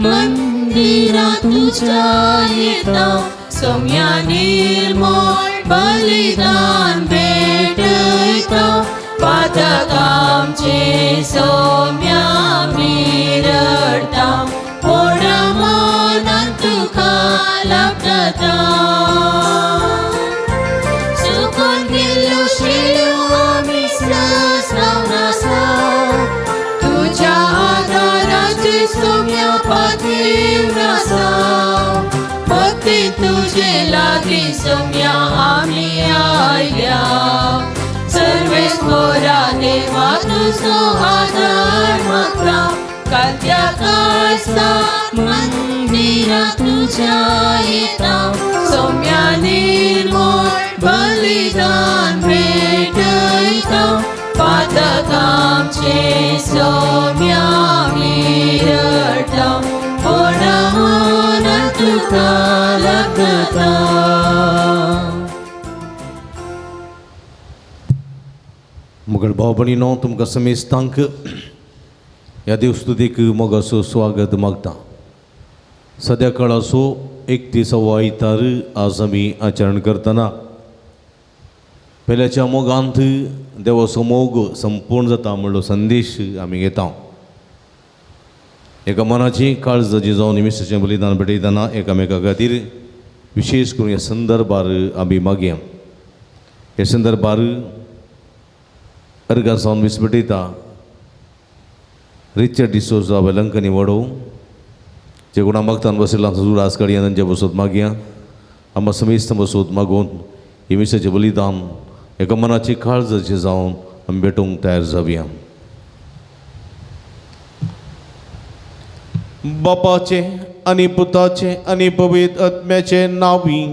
मंदिरात तुझ्या येता सौम्या निर्मळ बलिदान भेटता पातकामचे सौम्या मिरडता पोडा मनात तुका लागता चुकून गेलो शिलो आम्ही नासा तुझ्या आधाराची सौम्या पाठीव नासा भक्ती तुझे लागी सौम्या आम्ही आयल्या सर्वेस मोरा देवा तुझो आधार मागता कात्या काळसा मंदिरात तुझ्या येता सौम्या निर्मळ बलिदान भेटता पातकामचे सौम्या मिरडता पोडा मनात तुका लागता. मुगळ भाव भयणीनो तुमकां समेस्तांक ह्या देवस्तुतीक मोगाचो स्वागत मागता. सद्याकाळाचो 31वा आयतार आज आमी आचरण करतना पयल्याच्या मोगांत देवाचो मोग संपूर्ण जाता म्हणलो संदेश आमी घेता. एका मनाची काळज जिजावन निमिशाचें बलिदान भेटयतना एकामेका खातीर विशेश करून ह्या संदर्भार आमी मागया. ह्या संदर्भार अर्गां सावन विस्पटयता रिचर्ड डिसोजा वेलंकनी वडो जे कोणा मागतान बसयला जरूर आज काडया तांचे बसत मागया. आमकां समेस्त बसत मागून ही मिसाचें बलिदान एका मनाची काळज जावन आमी भेटूंक तयार जावया. बापाचे आनी पुताचे आनी पवित्र आत्म्याचे नांवी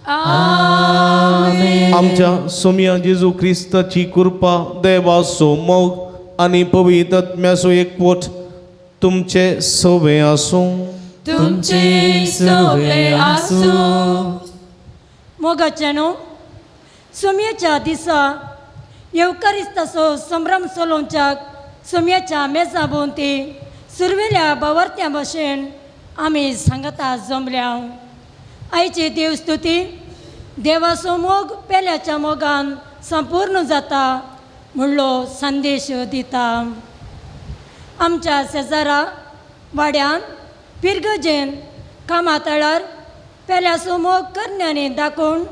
आमेन. आमच्या सोम्या जेजू क्रिस्ताची कृपा देवाचो मोग आनी पवित्र आत्म्याचो एकवट तुमचे सवे आसूं. तुमचे सगळे आसूं. मोगाच्यानो सोम्याच्या दिसा येवकारिस्ताचो संभ्रम चलोवच्याक सोम्याच्या मेजा भोंवती सुरवेल्या बावर्त्या भाशेन आमी सांगता जमल्या. आयची देवस्तुती देवाचो मोग पेल्याच्या मोगान संपूर्ण जाता म्हणलो संदेश दिता. आमच्या शेजारा वाड्यान पिरगजेन कामातळार पेल्याचो मोग करण्याने दाखोवन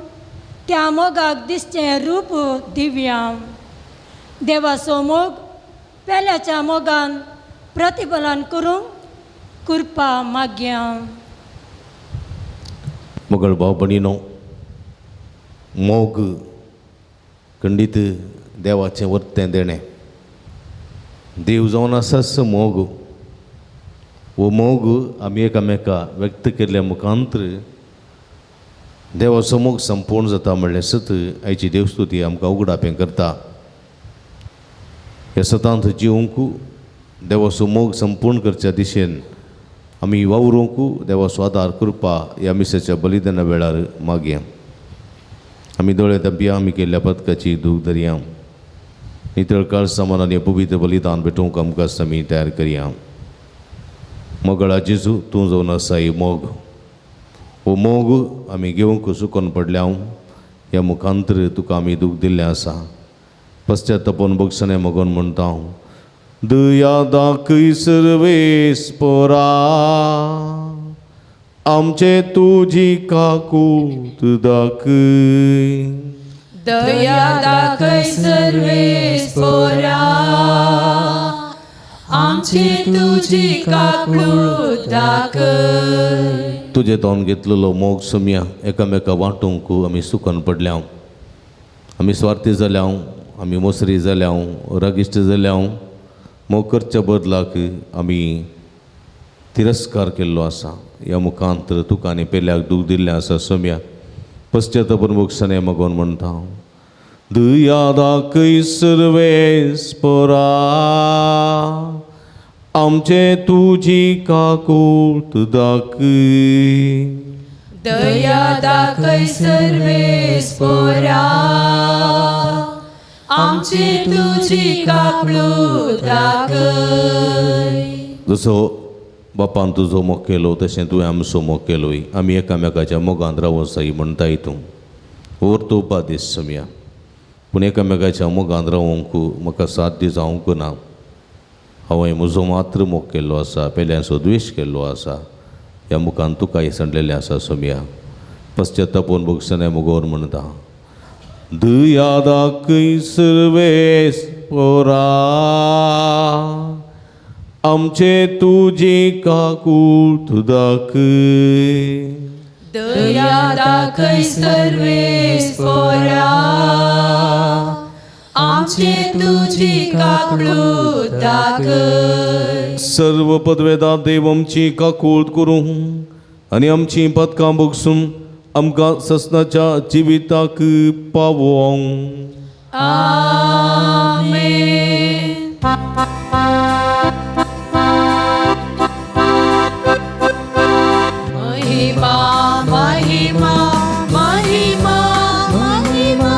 त्या मोगाक दिसचें रूप दिवया. देवाचो मोग पेल्याच्या मोगान प्रतिफलन करूंक कृपा मागया. मुगळ भाव भयणीनो मोग खंडीत देवाचें वर्तें देणें. देव जावन आसाच मोग. वो मोग आमी एकामेका व्यक्त केल्ल्या मुखांतर देवाचो मोग संपूर्ण जाता म्हणलें सत आयची देवस्तुती आमकां उगडापें करता. ह्या सतांत जिवंकू देवाचो मोग संपूर्ण करच्या दिशेन आमी वावरूंकू देवाचो आदार कृपा ह्या मिसाच्या बलिदाना वेळार मागया. आमी दोळे धांपया. आमी केल्ल्या पथकाची दूख धरया. नितळ काळ समान आनी पवित्र बलिदान भेटूंक आमकां आमी तयार करया. मोगळा जेजू तूं जावन आसा ही मोग. हो मोग आमी घेवंक सुकोन पडल्या. ह्या मुखांतर तुका आमी दूख दिल्लें आसा. पश्चात्तापोवन बक्षणे मोगोन म्हणटा हांव दया दाखय सर्वेस्परा आमचे तुजी काकूत दाखय. दया दाखय सर्वेस्परा आमची तुझी काकूत दाखय. तुजे तोंड घेतलेलो मोग सोम्या एकामेका वांटूंक आमी सुकोन पडल्या. आमी स्वार्थी जाल्या. आमी मोसरी जाल्या. रागिश्ट जाल्या. मोग करच्या बदलाक आमी तिरस्कार केल्लो आसा. ह्या मुखांतर तुका आनी पेल्याक दूख दिल्लें आसा सोम्या पश्चातापून मोक्षाने मागोन म्हणटा दया दाखय सर्वेस्परा आमचे तुजी काकूट दाखय दया दाखय सर्वेस्परा आमची तुझी काकूट दाखय. जसो बापान तुजो मोग केलो तशें तुवें आमचो मोग केलोय. आमी एकामेकाच्या मोगान रावोसाई म्हणटा तूं व्हरतो उपादेश सोम्या. पूण एकामेकाच्या मोगान रावूंक म्हाका साथ दी जावंक ना. हांवें म्हजो मात्र मोग केल्लो आसा, पेल्यांचो द्वेश केल्लो आसा. ह्या मुखान तुका सांडलेलें आसा सोम्या. पश्चातापून भोगसने मुगोर म्हणटा दया दाखय सर्वेस्परा आमचे तुजी काकूट दाखय दया दाखय सर्वेस्परा आमची तुझी काकूट दाखय. सर्व पदवेदार देव आमची काकूट करूं आनी आमची पदकां भोगसून आमकां ससनाच्या जिविताक पावोंक. आमेन. महिमा महिमा महिमा महिमा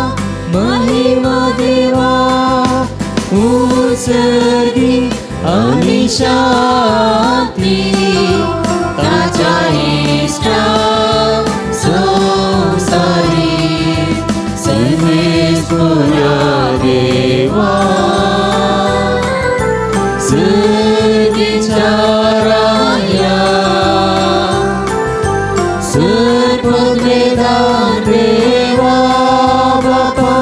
महिमा देवा उत्सर्गी आणि शांती ताच्या इष्टा संसारी सर्वेस्परा देवा सर्गीच्या राया सर्ववेदान देवा बापा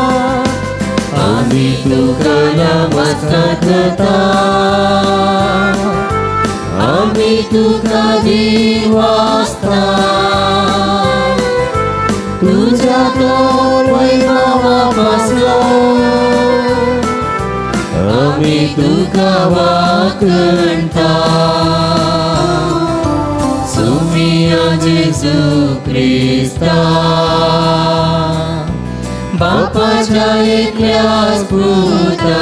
आम्ही तुका नमस्कार करता. आम्ही तुका दिवासता तुझ्या तो वैभवापासलो आम्ही तुका वाकणता. सुमिया जेजू ख्रिस्ता बापाच्या एकल्याच पुता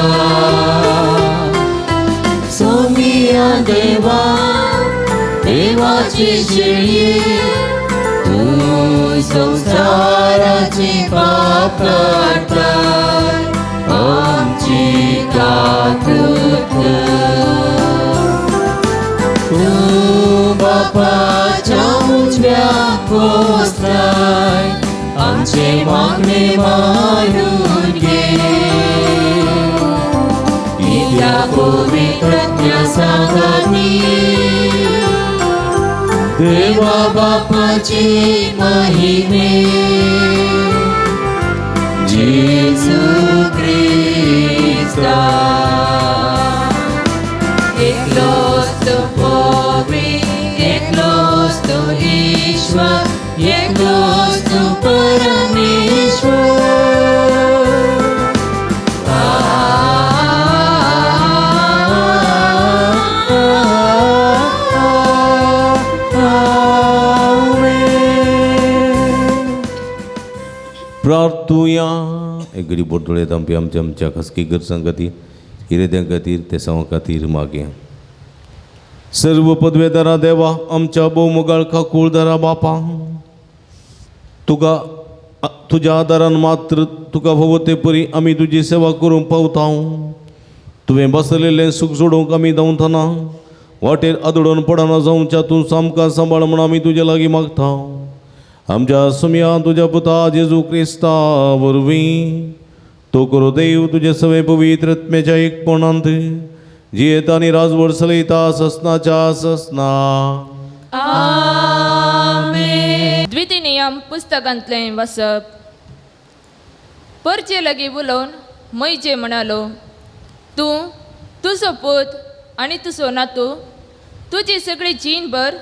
सोमिया देवा देवाची शेळी तू संसाराची पाप काढताय आमची काकूट तू बापाच्या उजव्या पोचलाय आमचे मागणे मानून घे. इत्या पवित्र सांगानी देवा बापाची महिमे जेजू ख्रिस्ता एकलोच तो पवित्र एकलोच तो ईश्वर एकलोच तो परमेश्वर. प्रार्थुया. एक घडी बोट दोळ्यांत आमी आमच्या खासगी गरजां खातीर हिरेद्यां खातीर ते सवां खातीर मागया. सर्व पदवेदारा देवा आमच्या भोवमोगाळ काकूळदारा बापा तुज्या आदारान मात्र तुका भोवते परी आमी तुजी सेवा करूंक पावता. तुवें बसलेलें सुख सोडूंक आमी धांवतना वाटेर आदळून पडना जावच्या तूं सामका सांबाळ म्हूण आमी तुजे लागीं मागता. आमच्या सुम्या तुज्या पुता जेजू क्रिस्ता वरवीं तो करो देव तुजे सवे पवित्र आत्म्याच्या एकपणांत जियेता आनी राजवट चलयता ससनाच्या ससना. आमेन. द्वितीय नियम पुस्तकांतलें वाचप. परचे लागीं उलोवन मैजे म्हणालो तूं तुजो पूत आनी तुजो नातू तुजी सगळी जीणभर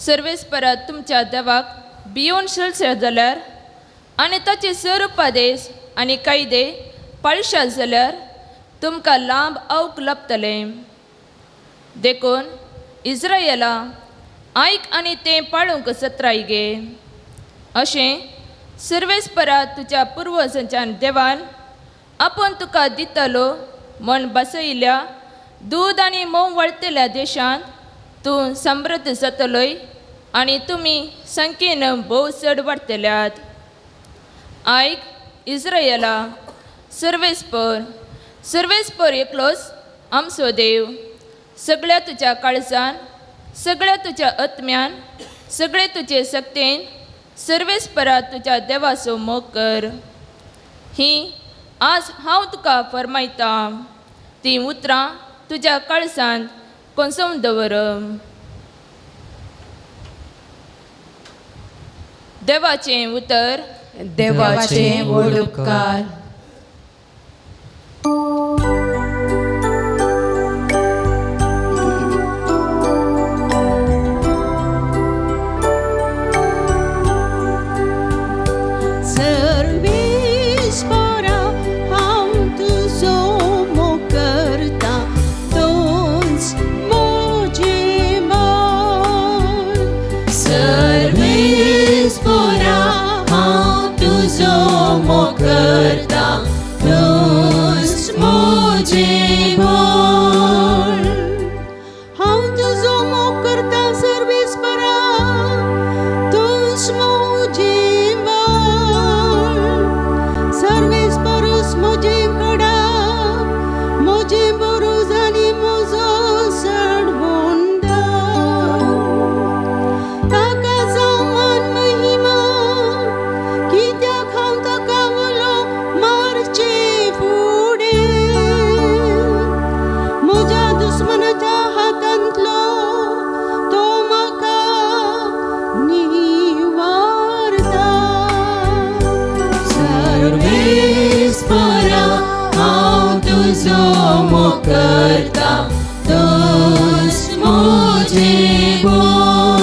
सर्वेस्परात तुमच्या देवाक भियोन चलचे जाल्यार आनी ताचे सर उपादेश आनी कायदे पाळशात जाल्यार तुमकां लांब अवक लपतलें. देखून इस्रायेला आयक आनी तें पाळूंक सत्राय गे. अशें सर्वेस्परा तुज्या पुर्वजांच्या देवान आपूण तुका दितलो म्हण बसयिल्ल्या दूद आनी मोव वळतल्या देशांत तूं समृद्ध जातलोय आनी तुमी संख्येन भोव चड वाडतल्यात. आयक इस्रायेला, सर्वेस्पर एकलोच आमचो देव. सगळ्या तुज्या काळजान, सगळ्या तुज्या आत्म्यान, सगळे तुजे सक्तेन सर्वेस्परा तुज्या देवाचो मोग कर. ही आज हांव तुका फरमायता ती उतरां तुज्या काळजांत कोंसोवन दवर. देवाचें उतर. देवाचे व्हड उपकार. सर्वेस्परा हांव तुजो मोग करता, तूंच म्हजें बळ. सर्वेस्परा हांव तुजो मोग करता, तूंच म्हजें बळ. हांव तुजो मोग करता सर्वेस्परा, तूंच म्हजें बळ. सर्वेस्परूच म्हजें कडा, म्हजें बरोज आनी म्हजो सडवंडर. ताका जावं मान महिमा, कित्याक हांव ताका वलो मारचे फुडें. म्हज्या दुस्मनाच्या हातांतलो तो म्हाका निवारता. सर्वेस्परा हांव तुजो मोग करता, तूंच म्हजें बळ.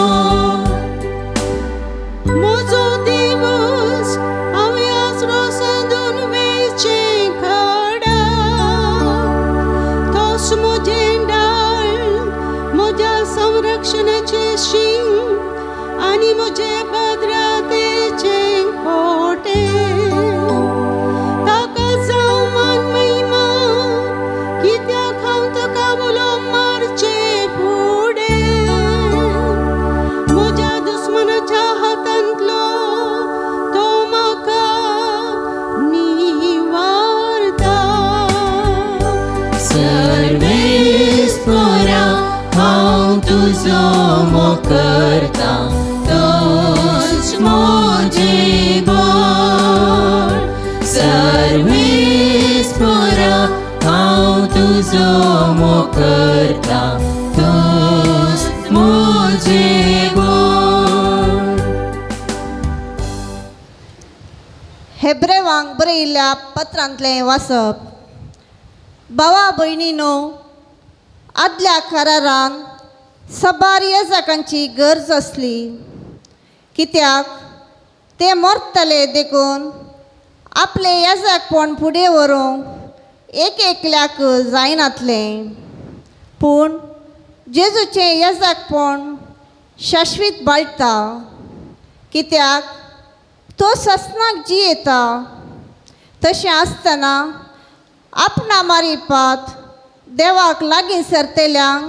म्हजो देवूच हांवें आसरो सादून वेचें खडा. तोच म्हजें ढाळ, म्हज्या संरक्षणाचें शींग आनी म्हजे भद्रतेचें कोटें. ताका जावं मान महिमा, कित्याक हांव ताका वलो मारचे फुडें. म्हज्या दुस्मनाच्या हातांतलो तो म्हाका निवारता. सर्वेस्परा हांव तुजो मोग करता, तूंच म्हजें बळ. सर्वेस्परा हांव तुजो मोग करता, तूंच म्हजें बळ. हेब्रेवांक बरयिल्ल्या पत्रांतलें वाचप. भावा भयणीनो, आदल्या करारान सबार येजाकांची गरज आसली, कित्याक ते मरतले देखून आपले येजाकपण फुडें व्हरूंक एक एकल्याक जायनातलें. पूण जेजूचें येजाकपण शाश्वीत बाळटा, कित्याक तो ससनाक जियेता. तशें आसतना आपणा मारिपात देवाक लागीं सरतल्यांक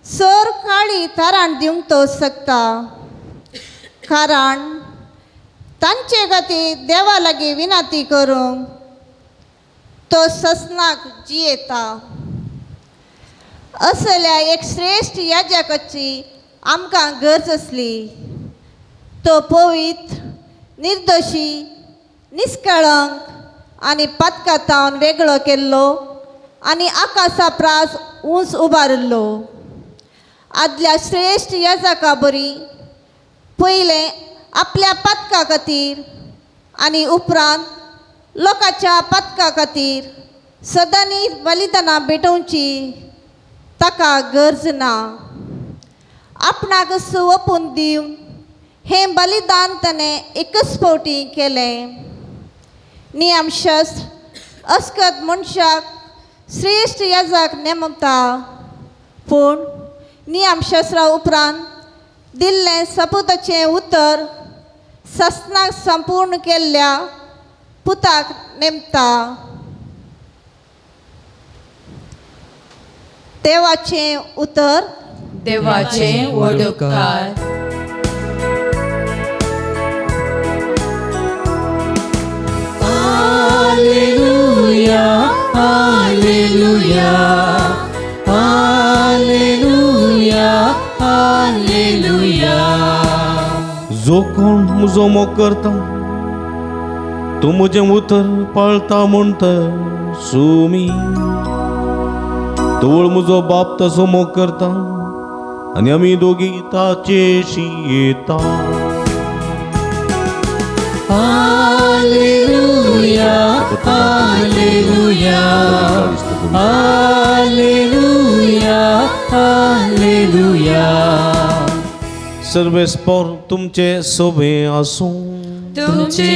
सर काळी ताराण दिवंक तो शकता. कारण तांचे खातीर देवा लागीं विनंती करूंक तो ससनाक जियेता. असल्या एक श्रेश्ठ याजकाची आमकां गरज आसली. तो पवित्र, निर्दोशी, निश्कळंक आनी पातकातावन वेगळो केल्लो आनी आकाशा प्रास उंच उबारिल्लो. आदल्या श्रेश्ठ याजका बरी पयलें आपल्या पातका खातीर आनी उपरांत लोकांच्या पातका खातीर सदांनी बलिदानां भेटोवची ताका गरज ना. आपणाक ओपून दिवन हें बलिदान ताणें एकच फावटी केलें. नियमशास्त्र अस्कत मनशाक श्रेश्ठ याजक नेमता, पूण नियमशास्त्रा उपरांत दिल्लें सपूताचें उतर ससनाक संपूर्ण केल्ल्या पुताक नेमता. देवाचें उतर. देवाचे वडोवकार. Hallelujah hallelujah hallelujah hallelujah. जो कोण म्हजो मोग करता तो म्हजें उतर पाळता म्हणटा सुमी. तोवळ म्हजो बाप तसो मोग करता आनी आमी दोगी ताचेशी येता. Hallelujah hallelujah hallelujah hallelujah. सर्वेस्पर तुमचे सोबे आसूं. तुमचे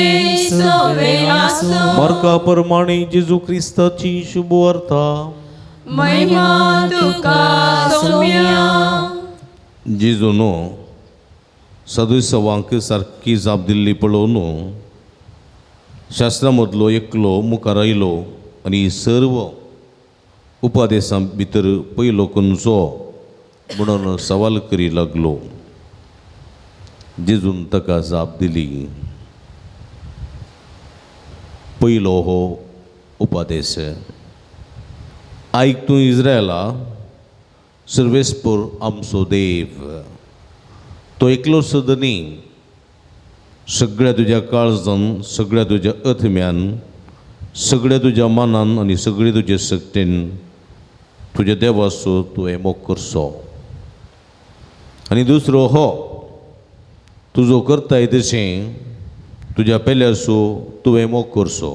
सोबे आसूं. मार्का प्रमाणे जेजू क्रिस्ताची शुभ वार्ता. महिमा तुका सौम्या. जेजून सदुसवांक सारकी जाप दिल्ली पळोवन शास्त्रा मदलो एकलो मुखार आयलो आनी सर्व उपादेशां भितर पयलो खंयचो म्हणून सवाल करी लागलो. जेजून ताका जाप दिली. पयलो हो उपादेश. आयक तूं इस्रायला सर्वेस्पर आमचो देव. तो एकलो सुद्द न्ही. सगळ्या तुज्या काळजान सगळ्या तुज्या अथम्यान सगळ्या तुज्या मनान आनी सगळे तुजे शक्तीन तुज्या देवाचो तुवें मोग करचो. आनी दुसरो हो तुजो करताय तशें तुज्या पेल्याचो तुवें मोग करचो.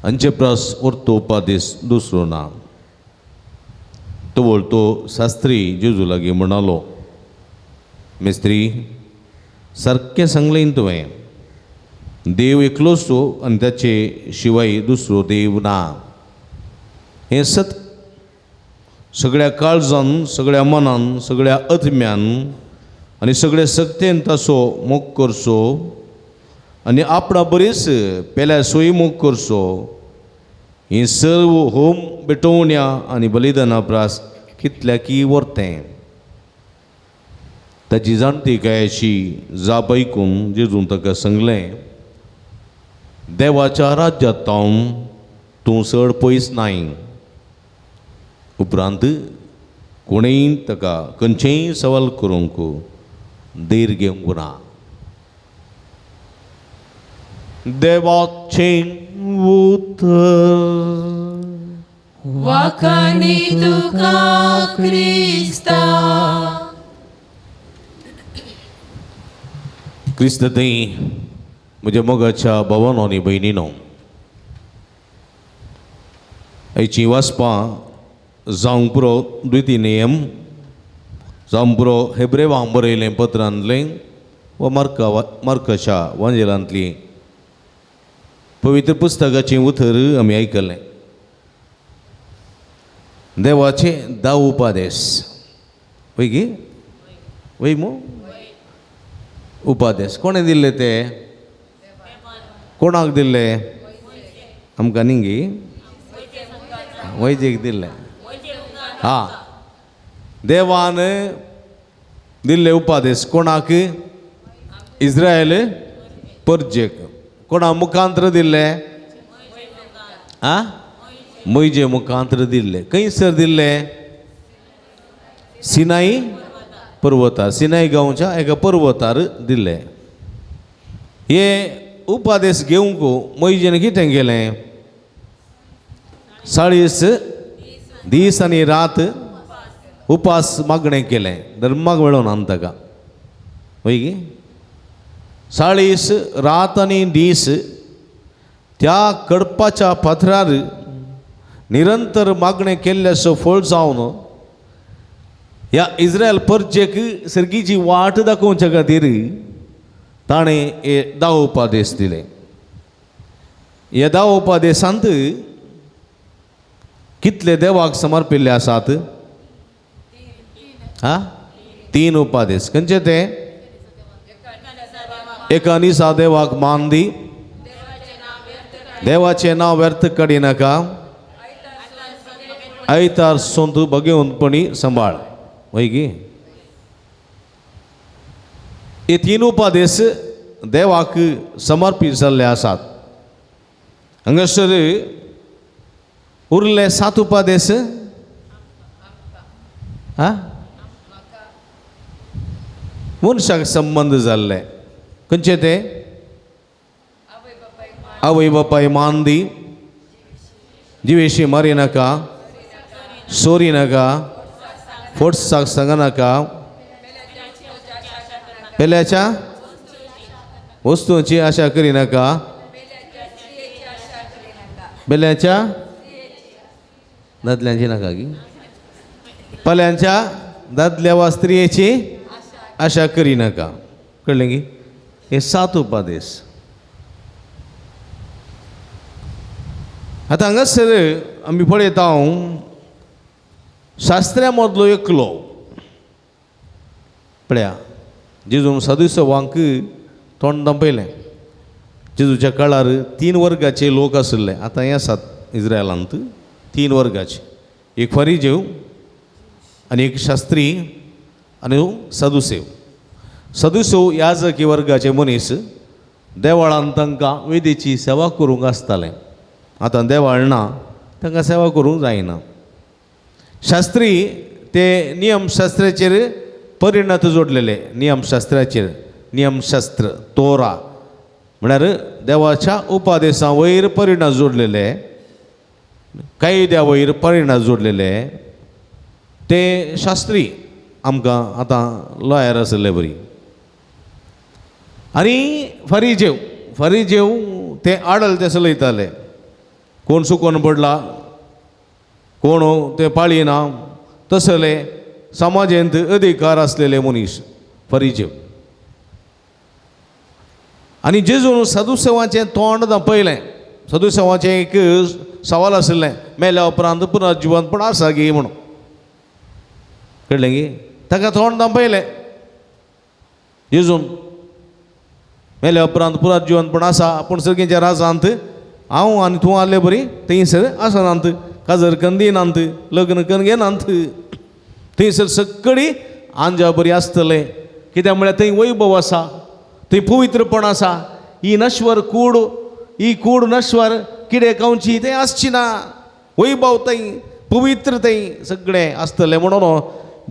हांचे प्रास व्हरतो उपादेश दुसरो ना. तवळ तो शास्त्री जेजू लागीं म्हणालो, मेस्त्री सारकें सांगलें तुवें. देव एकलोच आनी ताचे शिवाय दुसरो देव ना. हें सत. सगळ्या काळजान सगळ्या मनान सगळ्या अथम्यान आनी सगळ्या शक्तीन ताचो मोग करचो आनी आपणा बरीच पेल्या सोयी मोग करचो. ही सर्व होम पेटोवण्या आनी बलिदाना प्रास कितल्याकी वर्तें. ताची जाणटी कायाची जाप ऐकून जेजून ताका सांगलें, देवाच्या राज्यांत तावन तूं चड पयस नाय. उपरांत कोणेय ताका खंयचेय सवाल करूंक देर घेवंक ना. देवाचें उतर. वाखाणी तुका क्रिस्ता. क्रिस्त थंय म्हज्या मोगाच्या भावांनो आनी भयणीनो, आयची वाचपां जावंक पुरो द्वितीय नेम जावंक पुरो हेब्रेवांक बरयलें पत्रांतलें वा मार्काच्या वांजेलांतली पवित्र पुस्तकाचें उतर आमी आयकलें. देवाचे 10 उपादेश. वय गे वय मो उपादेश कोणें दिल्ले ते? कोणाक दिल्ले? आमकां न्ही गे, वैजेक दिल्ले. हां, देवान दिल्ले उपादेश कोणाक? इस्रायल परजेक. कोणा मुखांतर दिल्ले? आं, मोइजे मुखांतर दिल्ले. खंयसर दिल्ले? सिनाई पर्वतार. सिनाई गांवच्या एका पर्वतार दिल्ले. हे उपादेश घेवंक मोइजेन कितें केलें? 40 दीस आनी रात उपास मागणें केलें. धर्माक मेळोन आनी ताका वय गे 40 रात आनी दीस त्या कडपाच्या फातरार निरंतर मागणें केल्ल्याचो फळ जावन ह्या इस्रायल परजेक सर्गीची वाट दाखोवच्या खातीर ताणें हे 10 उपादेश दिले. ह्या 10 उपादेशांत कितले देवाक समर्पिल्ले आसात? हां, तीन उपादेश खंयचे ते एकानिसा देवाक मान दी देवाचे नाव व्यर्थ कडी नाका आयतार सोंत बगेवनपणी सांबाळ वय गी हे तीन उपादेश देवाक समर्पीत जाल्ले आसात हांगासर उरले 7 उपादेश मनशाक संबंध जाल्ले खंयचे ते आवय बापाय मान दी जिवेशी मारी नाका सोरी नाका फोर्साक सांगनाका पेल्याच्या वस्तूंची आशा करी नाका बेल्याच्या दादल्यांची नाका की पल्यांच्या दादल्या वा स्त्रियेची आशा करी नाका कळलें की हे 7 उपादेश आतां हांगासर आमी पळयता शास्त्र्यां मदलो एकलो पळया जेजून सदुसवांक तोंड दांपयलें जेजूच्या काळार 3 वर्गाचे लोक आशिल्ले आतां हे आसात इज्रायलांत 3 वर्गाचे एक फरिजेव आनी एक शास्त्री आनी सदुसेव सदुसेव याजकी वर्गाचे मनीस देवाळांत तांकां वेदेची सेवा करूंक आसतालें आतां देवाळ ना तांकां सेवा करूंक जायना शास्त्री ते नियमशास्त्राचेर परिणत जोडलेले नियमशास्त्राचेर नियमशास्त्र तोरा म्हळ्यार देवाच्या उपादेशां वयर परिणत जोडलेले कायद्या वयर परिणत जोडलेले ते शास्त्री आमकां आतां लॉयर आसले बरी आनी फरिजेव ते आडल ते चलयताले कोण सुकोन पडला कोण ते पाळिना तसले समाजांत अधिकार आसलेले मनीस फरिजेव आनी जेजून सदुसेवाचें तोंड दांपयलें सदुसेवाचें एक सवाल आशिल्लें मेल्या उपरांत पुनर्जीवनपण आसा गे म्हणून कळ्ळें गे ताका तोंड दांपयलें जेजून मेल्या उपरांत पुनर्जीवनपण आसा पूण सर्गेच्या राजांत हांव आनी तूं आसले बरी थंयसर आसनांत काजर करून दिनांत लग्न करून घेनांत थंयसर सगळी आंजा बरी आसतले कित्याक म्हळ्यार थंय वैभव आसा थंय पवित्रपण आसा ही नश्वर कूड ही कूड नश्वर किडे कावची थंय आसची ना वैभव थंय पवित्र थंय सगळें आसतलें म्हणून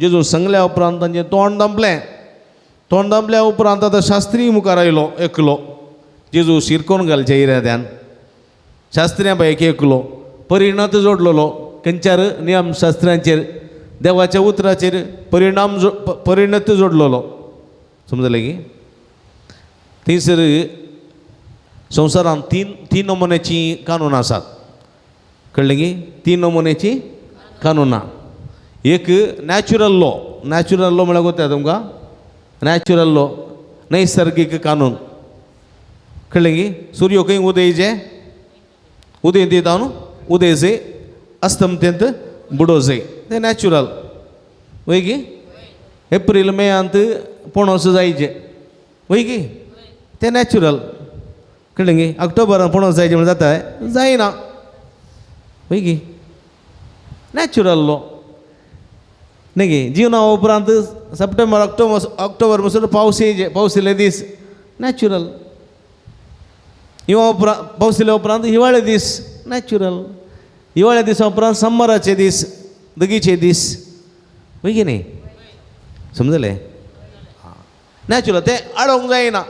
जेजू सांगल्या उपरांत तांचें तोंड दांपल्या उपरांत आतां शास्त्री मुखार आयलो एकलो जेजू शिरकोन घालच्या इराद्यान शास्त्र्यां पैकी एकलो परिणत जोडलेलो खंयच्यार नियमशास्त्रांचेर देवाच्या उतराचेर परिणत जोडलेलो समजलें की थंयसर संवसारांत तीन नमुन्याची कानून आसात कळ्ळें की 3 नमुन्याची कानूनां एक नॅचरल लॉ म्हळ्यार कोता तुमकां नॅचरल लॉ नैसर्गिक कानून कळ्ळें की सूर्य खंय उदय दिता न्हू उदय जाय अस्तमतेंत बुडो जाय तें नॅचरल वय की एप्रील मेयांत पणस जायचे वय की तें नॅचरल कळ्ळें की ऑक्टोबरान पणस जायचे म्हण जाता जायना वय की नॅचरल लॉ न्ही गे जिवना उपरांत सप्टेंबर ऑक्टोबर पासून पावस येयले दीस नॅचरल पावस येयल्या उपरांत हिवाळे दीस नॅचरल हिवाळ्या दिसा उपरांत समराचे दीस दगीचे दीस वय की न्ही समजलें नॅचरल तें आडोवंक जायना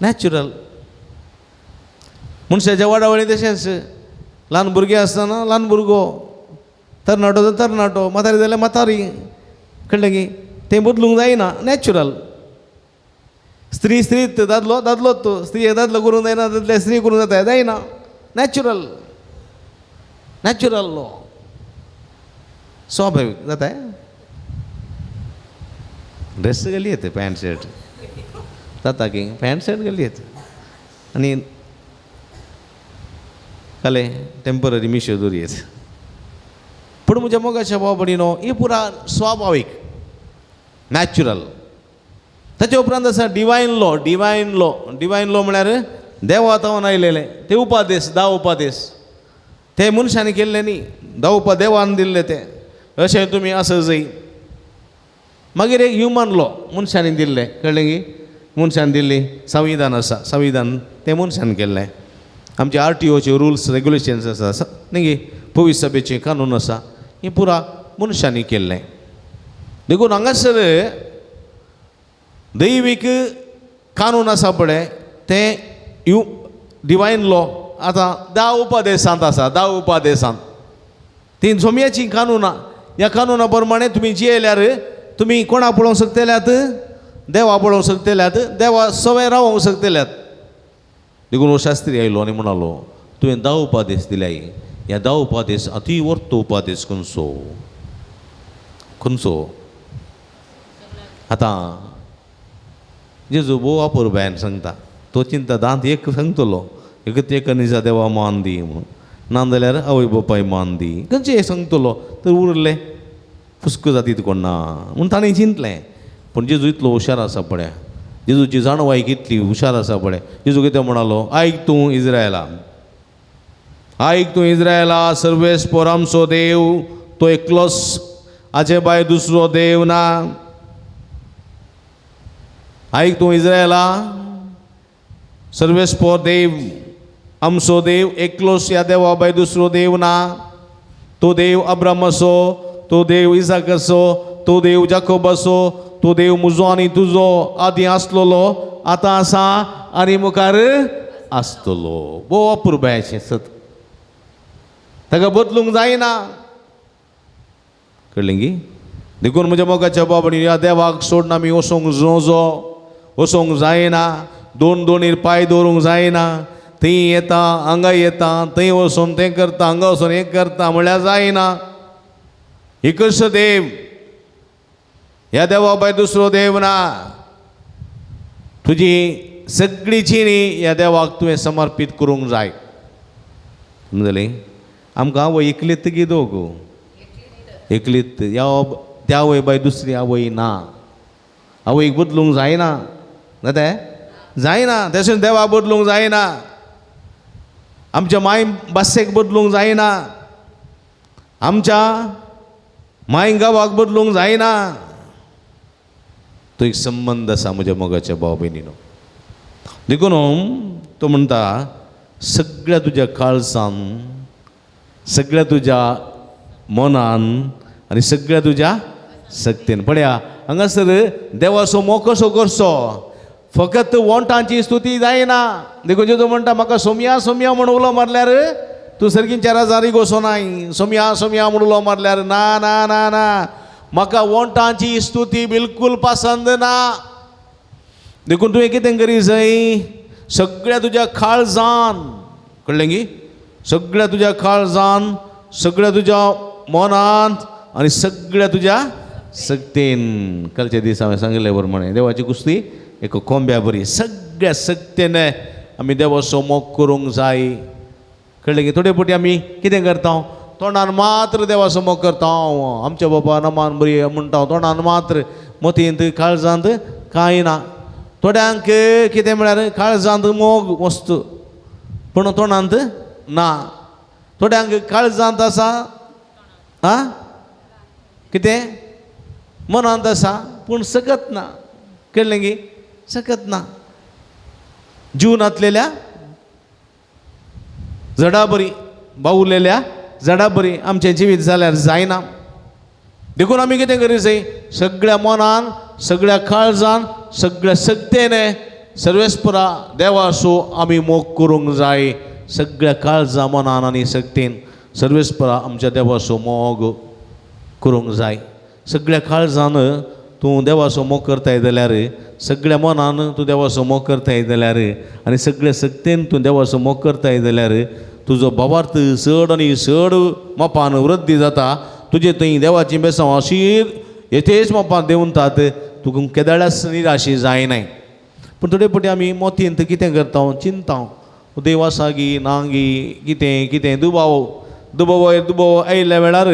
नॅचरल मनशाच्या वाडावळी तशेंच ल्हान भुरगें आसतना ल्हान भुरगो तरणाटो तर तरणाटो म्हातारी जाल्यार म्हातारी कळ्ळें की तें बदलूंक जायना नॅचरल स्त्रीत दादलोच स्त्री दादलो करूंक जायना दादल्या स्त्री करूंक जाता जायना नॅचरल लॉ स्वाभाविक जाता ड्रेस घाली येते पॅन्ट शर्ट जाता की पॅन्ट शर्ट घाली येते आनी काले टेम्पररी मिशो दोरी येते पूण म्हज्या मोगाच्या भाव भयणीनो ही पुरा स्वाभावीक नॅचरल. ताचे उपरांत आसा डिवायन लॉ. डिवायन लॉ म्हळ्यार देवातावन आयलेले ते उपादेश 10 उपादेश ते मनशांनी केल्ले न्ही. 10 देवान दिल्ले ते अशें तुमी आसा जय. मागीर एक ह्युमन लॉ मनशांनी दिल्ले कळ्ळें की मनशान दिल्ली संविधान आसा संविधान तें मनशान केल्लें. आमचे RTOचे रुल्स रेग्युलेशन्स आसा न्ही पवीस सभेचें कानून आसा हें पुरा मनशांनी केल्लें. देखून हांगासर दैवीक कानून आसा पळय तें डिवायन लॉ आतां 10 उपादेशांत आसा. 10 उपादेशांत ती सोम्याची कानूनां. ह्या कानूना प्रमाणे तुमी जियेल्यार तुमी कोणा पळोवंक शकतल्यात देवा पळोवंक शकतल्यात देवा सवय रावोंक शकतल्यात. देखून हो शास्त्री आयलो आनी म्हणालो तुवें 10 उपादेश दिल्याय ह्या 10 उपादेश अति वर्थ उपादेश खंयचो खंयचो. आतां जेजू भोव अपुरबायन सांगता तो चिंता दांत एक सांगतलो एक निजा देवा मान दी म्हणून नाजाल्यार आवय बापाय मान दी खंयचें सांगतलो तर उरलें फुस्क जातीत कोण ना म्हूण ताणें चिंतलें. पूण जेजू इतलो हुशार आसा पळय जेजूची जाणवायक इतली हुशार आसा पळय. जेजू कितें म्हणालो आयक तूं इज्रायला आयक तूं इज्रायला सर्वेस्पर आमचो देव तो एकलोच हाचे भायर दुसरो देव ना. आयक तूं इज्रायला सर्वेस्पर देव आमचो देव एकलोच ह्या देवा भायर दुसरो देव ना. तो देव अब्रामाचो तो देव इसाकाचो तो देव जाकोबाचो तो देव म्हजो आनी तुजो आदी आसलोलो आतां आसा आनी मुखार आसतलो. भोव अपुरबायेचें सत ताका बदलूंक जायना कळ्ळें की. देखून म्हज्या मोगाच्या बाबडी ह्या देवाक सोडून आमी वचोंक जायना. दोनीर पांय दवरूंक जायना. थंय येता हांगा येता थंय वचोन तें करता हांगा वचोन हें करता म्हळ्यार जायना. एकच देव ह्या देवा भायर दुसरो देव ना. तुजी सगळी जिणी ह्या देवाक तुवें समर्पीत करूंक जाय. समजलें. आमकां आवय एकलीत गी दोग एकलीत त्या आवय भायर दुसरी आवय ना. आवयक बदलूंक जायना ना तें जायना. तशें देवा बदलूंक जायना. आमच्या माय बासेक बदलूंक जायना. आमच्या माय गांवाक बदलूंक जायना. तो एक संबंध आसा म्हज्या मोगाच्या भाव भयणीनो. देखून तो म्हणटा सगळ्या तुज्या काळजान सगळ्या तुज्या मनान आनी सगळ्या तुज्या शक्तीन. पळया हांगासर देवाचो मोग कसो करचो. फकत वोंटांची स्तुती जायना. देखून जेजू म्हणटा म्हाका सोमया सोमया म्हण उलो मारल्यार तूं सारकी 4000 वचो नाय. सोमया सोमया म्हण उलो मारल्यार ना ना ना ना म्हाका वोंटांची स्तुती बिलकूल पसंद ना. देखून तुवें कितें करी जाय सगळ्या तुज्या काळजान कळ्ळें की सगळ्या तुज्या काळजान सगळ्या तुज्या मनांत आनी सगळ्या तुज्या शक्तीन. कालच्या दिसा हांवें सांगिल्ले प्रमाणे देवाची कुस्ती एक कोंब्या बरी सगळ्या शक्तीन आमी देवाचो मोग करूंक जाय. कळ्ळें की. थोडे फावटी आमी कितें करता तोंडान मात्र देवाचो मोग करता. आमच्या बाबा नमान बरी म्हणटा तोंडान मात्र मतींत काळजांत कांय ना. थोड्यांक कितें म्हळ्यार काळजांत मोग वस्त पूण तोंडांत ना. थोड्यांक काळजांत आसा कितें मनांत आसा पूण सकत ना. कळ्ळें की सकत ना. जीवनांतलेल्या झाडां बरी बावुरलेल्या झाडां बरी आमचें जिवीत जाल्यार जायना. देखून आमी कितें करूंक जाय सगळ्या मनान सगळ्या काळजान सगळ्या शक्तीन सर्वेस्परा देवाचो आमी मोग करूंक जाय. सगळ्या काळजा मनान आनी शक्तीन सर्वेस्परा आमच्या देवाचो मोग करूंक जाय. सगळ्या काळजान तूं देवाचो मोग करताय जाल्यार सगळ्या मनान तूं देवाचो मोग करताय जाल्यार आनी सगळ्या शक्तीन तूं देवाचो मोग करताय जाल्यार तुजो भावार्थ चड आनी चड मोपान वृद्धी जाता. तुजे थंय देवाची बेसांव अशी येथेच मोपान देंवतात. तुका केदाळ्यास निराशी जायनाय. पूण थोडे फावटी आमी मोतींत कितें करता चिंता देव आसा गी ना गी कितें कितें दुबाव दुबो आयिल्ल्या वेळार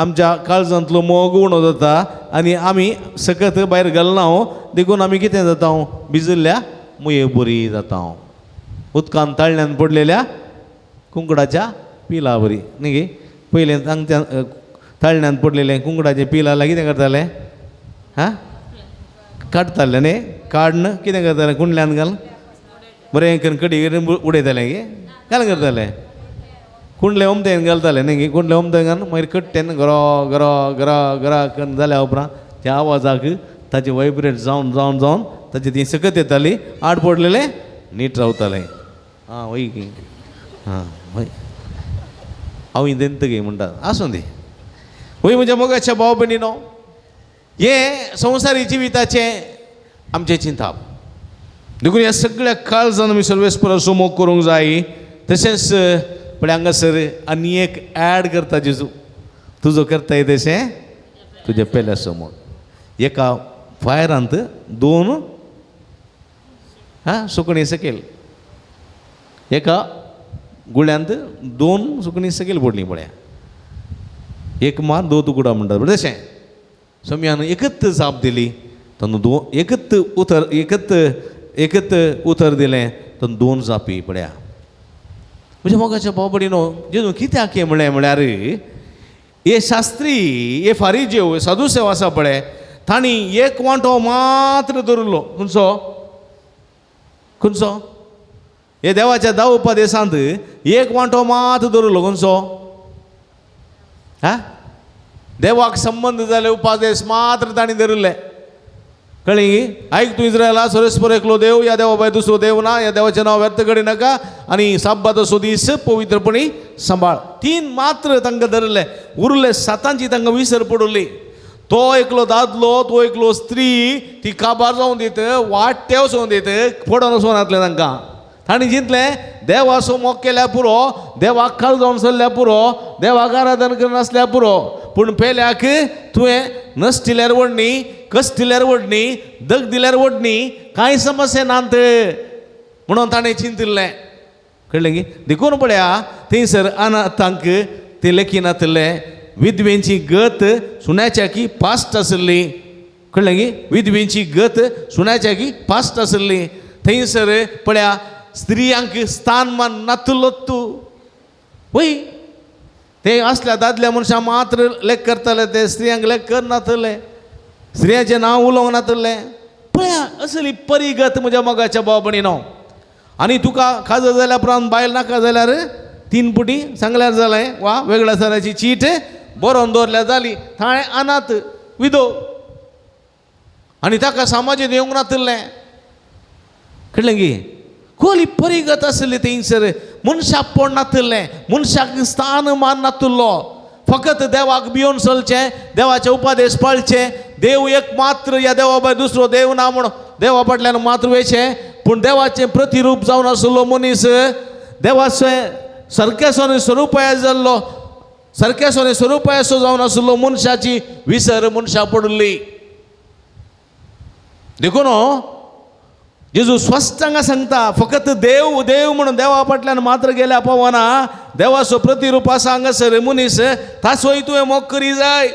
आमच्या काळजांतलो मोग उणो जाता आनी आमी सकत भायर घालना देखून आमी कितें जाता भिजिल्ल्या मुये बरी जाता उदकान ताळण्यान पडलेल्या कुंकडाच्या पिला बरी न्ही गे पयले तांच्या ताळण्यान पडलेले कुंकडाचे पिलाला कितें करताले हां काडताले न्ही काडन कितें करताले कुंडल्यान घाल बरें करून कडी उडयताले गे घाल करताले कुंडले ओमतेन घालताले न्ही गे कुंडले ओमतेन घालून मागीर कट्टेन गरो गरो गरा गरा करून जाल्या उपरांत त्या आवाजाक ताचे वायब्रेट जावन जावन जावन ताची ती सकत येताली आड पडलेले नीट रावताले आं वय की हां वय हांव देंत गे म्हणटा आसूं दी वय म्हज्या मोगाच्या भाव भयणीनो हे संवसारी जिविताचे आमचे चिंताप देखून ह्या सगळ्या काळजान आमी सर्वेस्पर असो मोग करूंक जाय तशेंच पण हांगासर आनी एक ॲड करता जेजू तुजो करताय तशें तुजे पेल्या समोर एका फायरांत 2 सुकणीं सकयल एका गुळ्यांत 2 सुकणीं सकयल पडलीं पळया एक मार 2 तुकडा म्हणटात बरें तशें सम्यान एकच जाप दिली तातूंत एकच उतर दिलें तातूंत 2 जापी पळया म्हणजे मोगाच्या भाव भयणीनो जेजू कित्याक हें म्हळ्यार हे शास्त्री हे फारिजेव साधुसेव आसा पळय तांणी एक वांटो मात्र धरलो खंयचो हे देवाच्या 10 उपदेशांत एक वांटो मात्र धरलो खंयचो देवाक संबंध जाले उपादेश मात्र तांणी धरले कळ्ळी आयक तूं इस्रायला सर्वेस्पर एकलो देव या देवा भायर दुसरो देव ना या देवाचें नांव व्यर्थ करी नाका आनी साब्बाताचो दीस पवित्रपणी सांबाळ 3 मात्र तांकां धरले उरले 7 तांकां विसर पडली तो एकलो दादलो तो एकलो स्त्री ती काबार जावन दीत वाट्टेव सोन दीत पडोन वचून घातलें तांकां तांणी चिंतलें देवाचो मोग केल्यार पुरो देवाक काळ जावन चल्ल्या पुरो देवाक आराधन करनासल्यार पुरो पूण पेल्याक तुवें नसतिल्यार व्हडणी कसतिल्यार व्हडणी दग दिल्यार व्हडणी कांय समस्या नात म्हणून ताणें चिंतिल्लें कळ्ळें गी देखून पळया थंयसर अनाथांक ते लेखिनातले विधवेंची गत सुण्याच्या की पास्ट आसली कळ्ळें गी विधवेंची गत सुण्याच्या की पास्ट आसली थंयसर पळया स्त्रियांक स्थान मान नातलो तूं वय ते असल्या दादल्या मनशां मात्र लेख करताले ते स्त्रियांक लेख करनातले स्त्रियांचें नांव उलोवंक नातलें पळया असली परिगत म्हज्या मोगाच्या भाव भयणीनो आनी तुका खाजो जाल्या उपरांत बायल नाका जाल्यार 3 पुटी सांगल्यार जालें वा वेगळ्या तराची चीट बरोवन दवरल्यार जाली ताणें अनाथ विधो आनी ताका सामाजीक येवंक नातलें कळ्ळें गी खोली परिगत आसली थंयसर मनशाक पड नातलें मनशाक स्थान मान नातलो फकत देवाक भिवन चलचें देवाचे उपादेश पाळचे देव एक मात्र या देवा भायर दुसरो देव ना म्हूण देवा फाटल्यान मात्र वेचें पूण देवाचें प्रतिरूप जावन आसलो मनीस देवाचें सारकेसोनी स्वरुपाय जाल्लो सारकेसोनी स्वरुपायसो जावन आसलो मनशाची विसर मनशाक पडली देखून जेजू स्पश्ट हांगा सांगता फकत देव देव म्हणून देवा फाटल्यान मात्र गेल्या पवना देवाचो प्रतिरूप आसा हांगासर मनीस ताचोय तुवें मोग करी जाय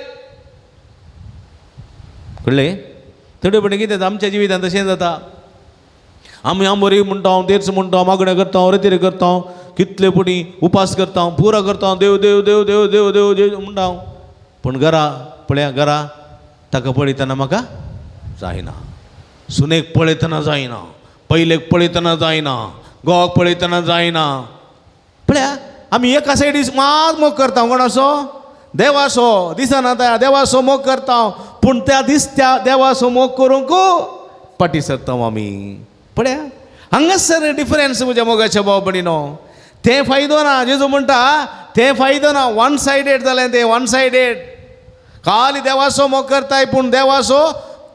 कळ्ळें थोडे पण कितें आमच्या जिवितांत तशें जाता आमी आंबोरी म्हणटा तेर्स म्हणटा मागणें करता रतीर करता कितले पुटी उपास करता पुरा करता देव देव देव देव देव देव देव म्हणटा पूण घरा पळया घरा ताका पळयतना म्हाका जायना सुनेक पळयतना जायना पयलेक पळयतना जायना घोवाक पळयतना जायना पळया आमी एका सायडीस मात मोग करता कोणाचो देवाचो दिसना त्या देवाचो मोग करता पूण त्या दिसत्या देवाचो मोग करूंक फाटी सरता आमी पळया हांगासर डिफरन्स म्हज्या मोगाच्या भाव भयणीनो तें फायदो ना जेजू म्हणटा तें फायदो ना 1 सायडेड जालें तें 1 सायडेड खाली देवाचो मोग करताय पूण देवाचो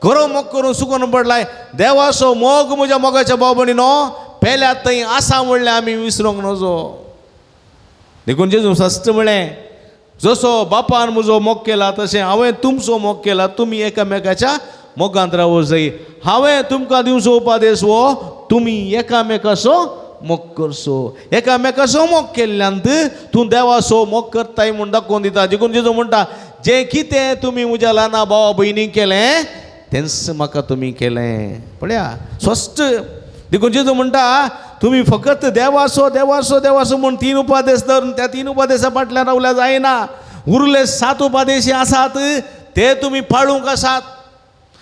खरो मोग करून सुकून पडलाय देवाचो मोग म्हज्या मोगाच्या भाव भयणीनो पेल्यात थंय आसा म्हणल्यार आमी विसरूंक नजो देखून जेजू सश्ट म्हळें जसो बापान म्हजो मोग केला तशें हांवें तुमचो मोग केला तुमी एकामेकाच्या मोगांत रावूं जाय हांवें तुमकां दिवचो उपादेश वो तुमी एकामेकाचो मोग करसो एकामेकाचो मोग केल्ल्यांत तूं देवाचो मोग करताय म्हूण दाखोवन दिता देखून जेजू म्हणटा जें कितें तुमी म्हज्या ल्हाना भावा भयणीक केलें तेंच म्हाका तुमी केलें पळया स्पश्ट देखून जेजू म्हणटा तुमी फकत देवाचो देवाचो देवाचो म्हूण 3 उपादेश धरून त्या 3 उपादेशा फाटल्यान रावल्या जायना उरले 7 उपादेश आसात ते तुमी पाळूंक आसात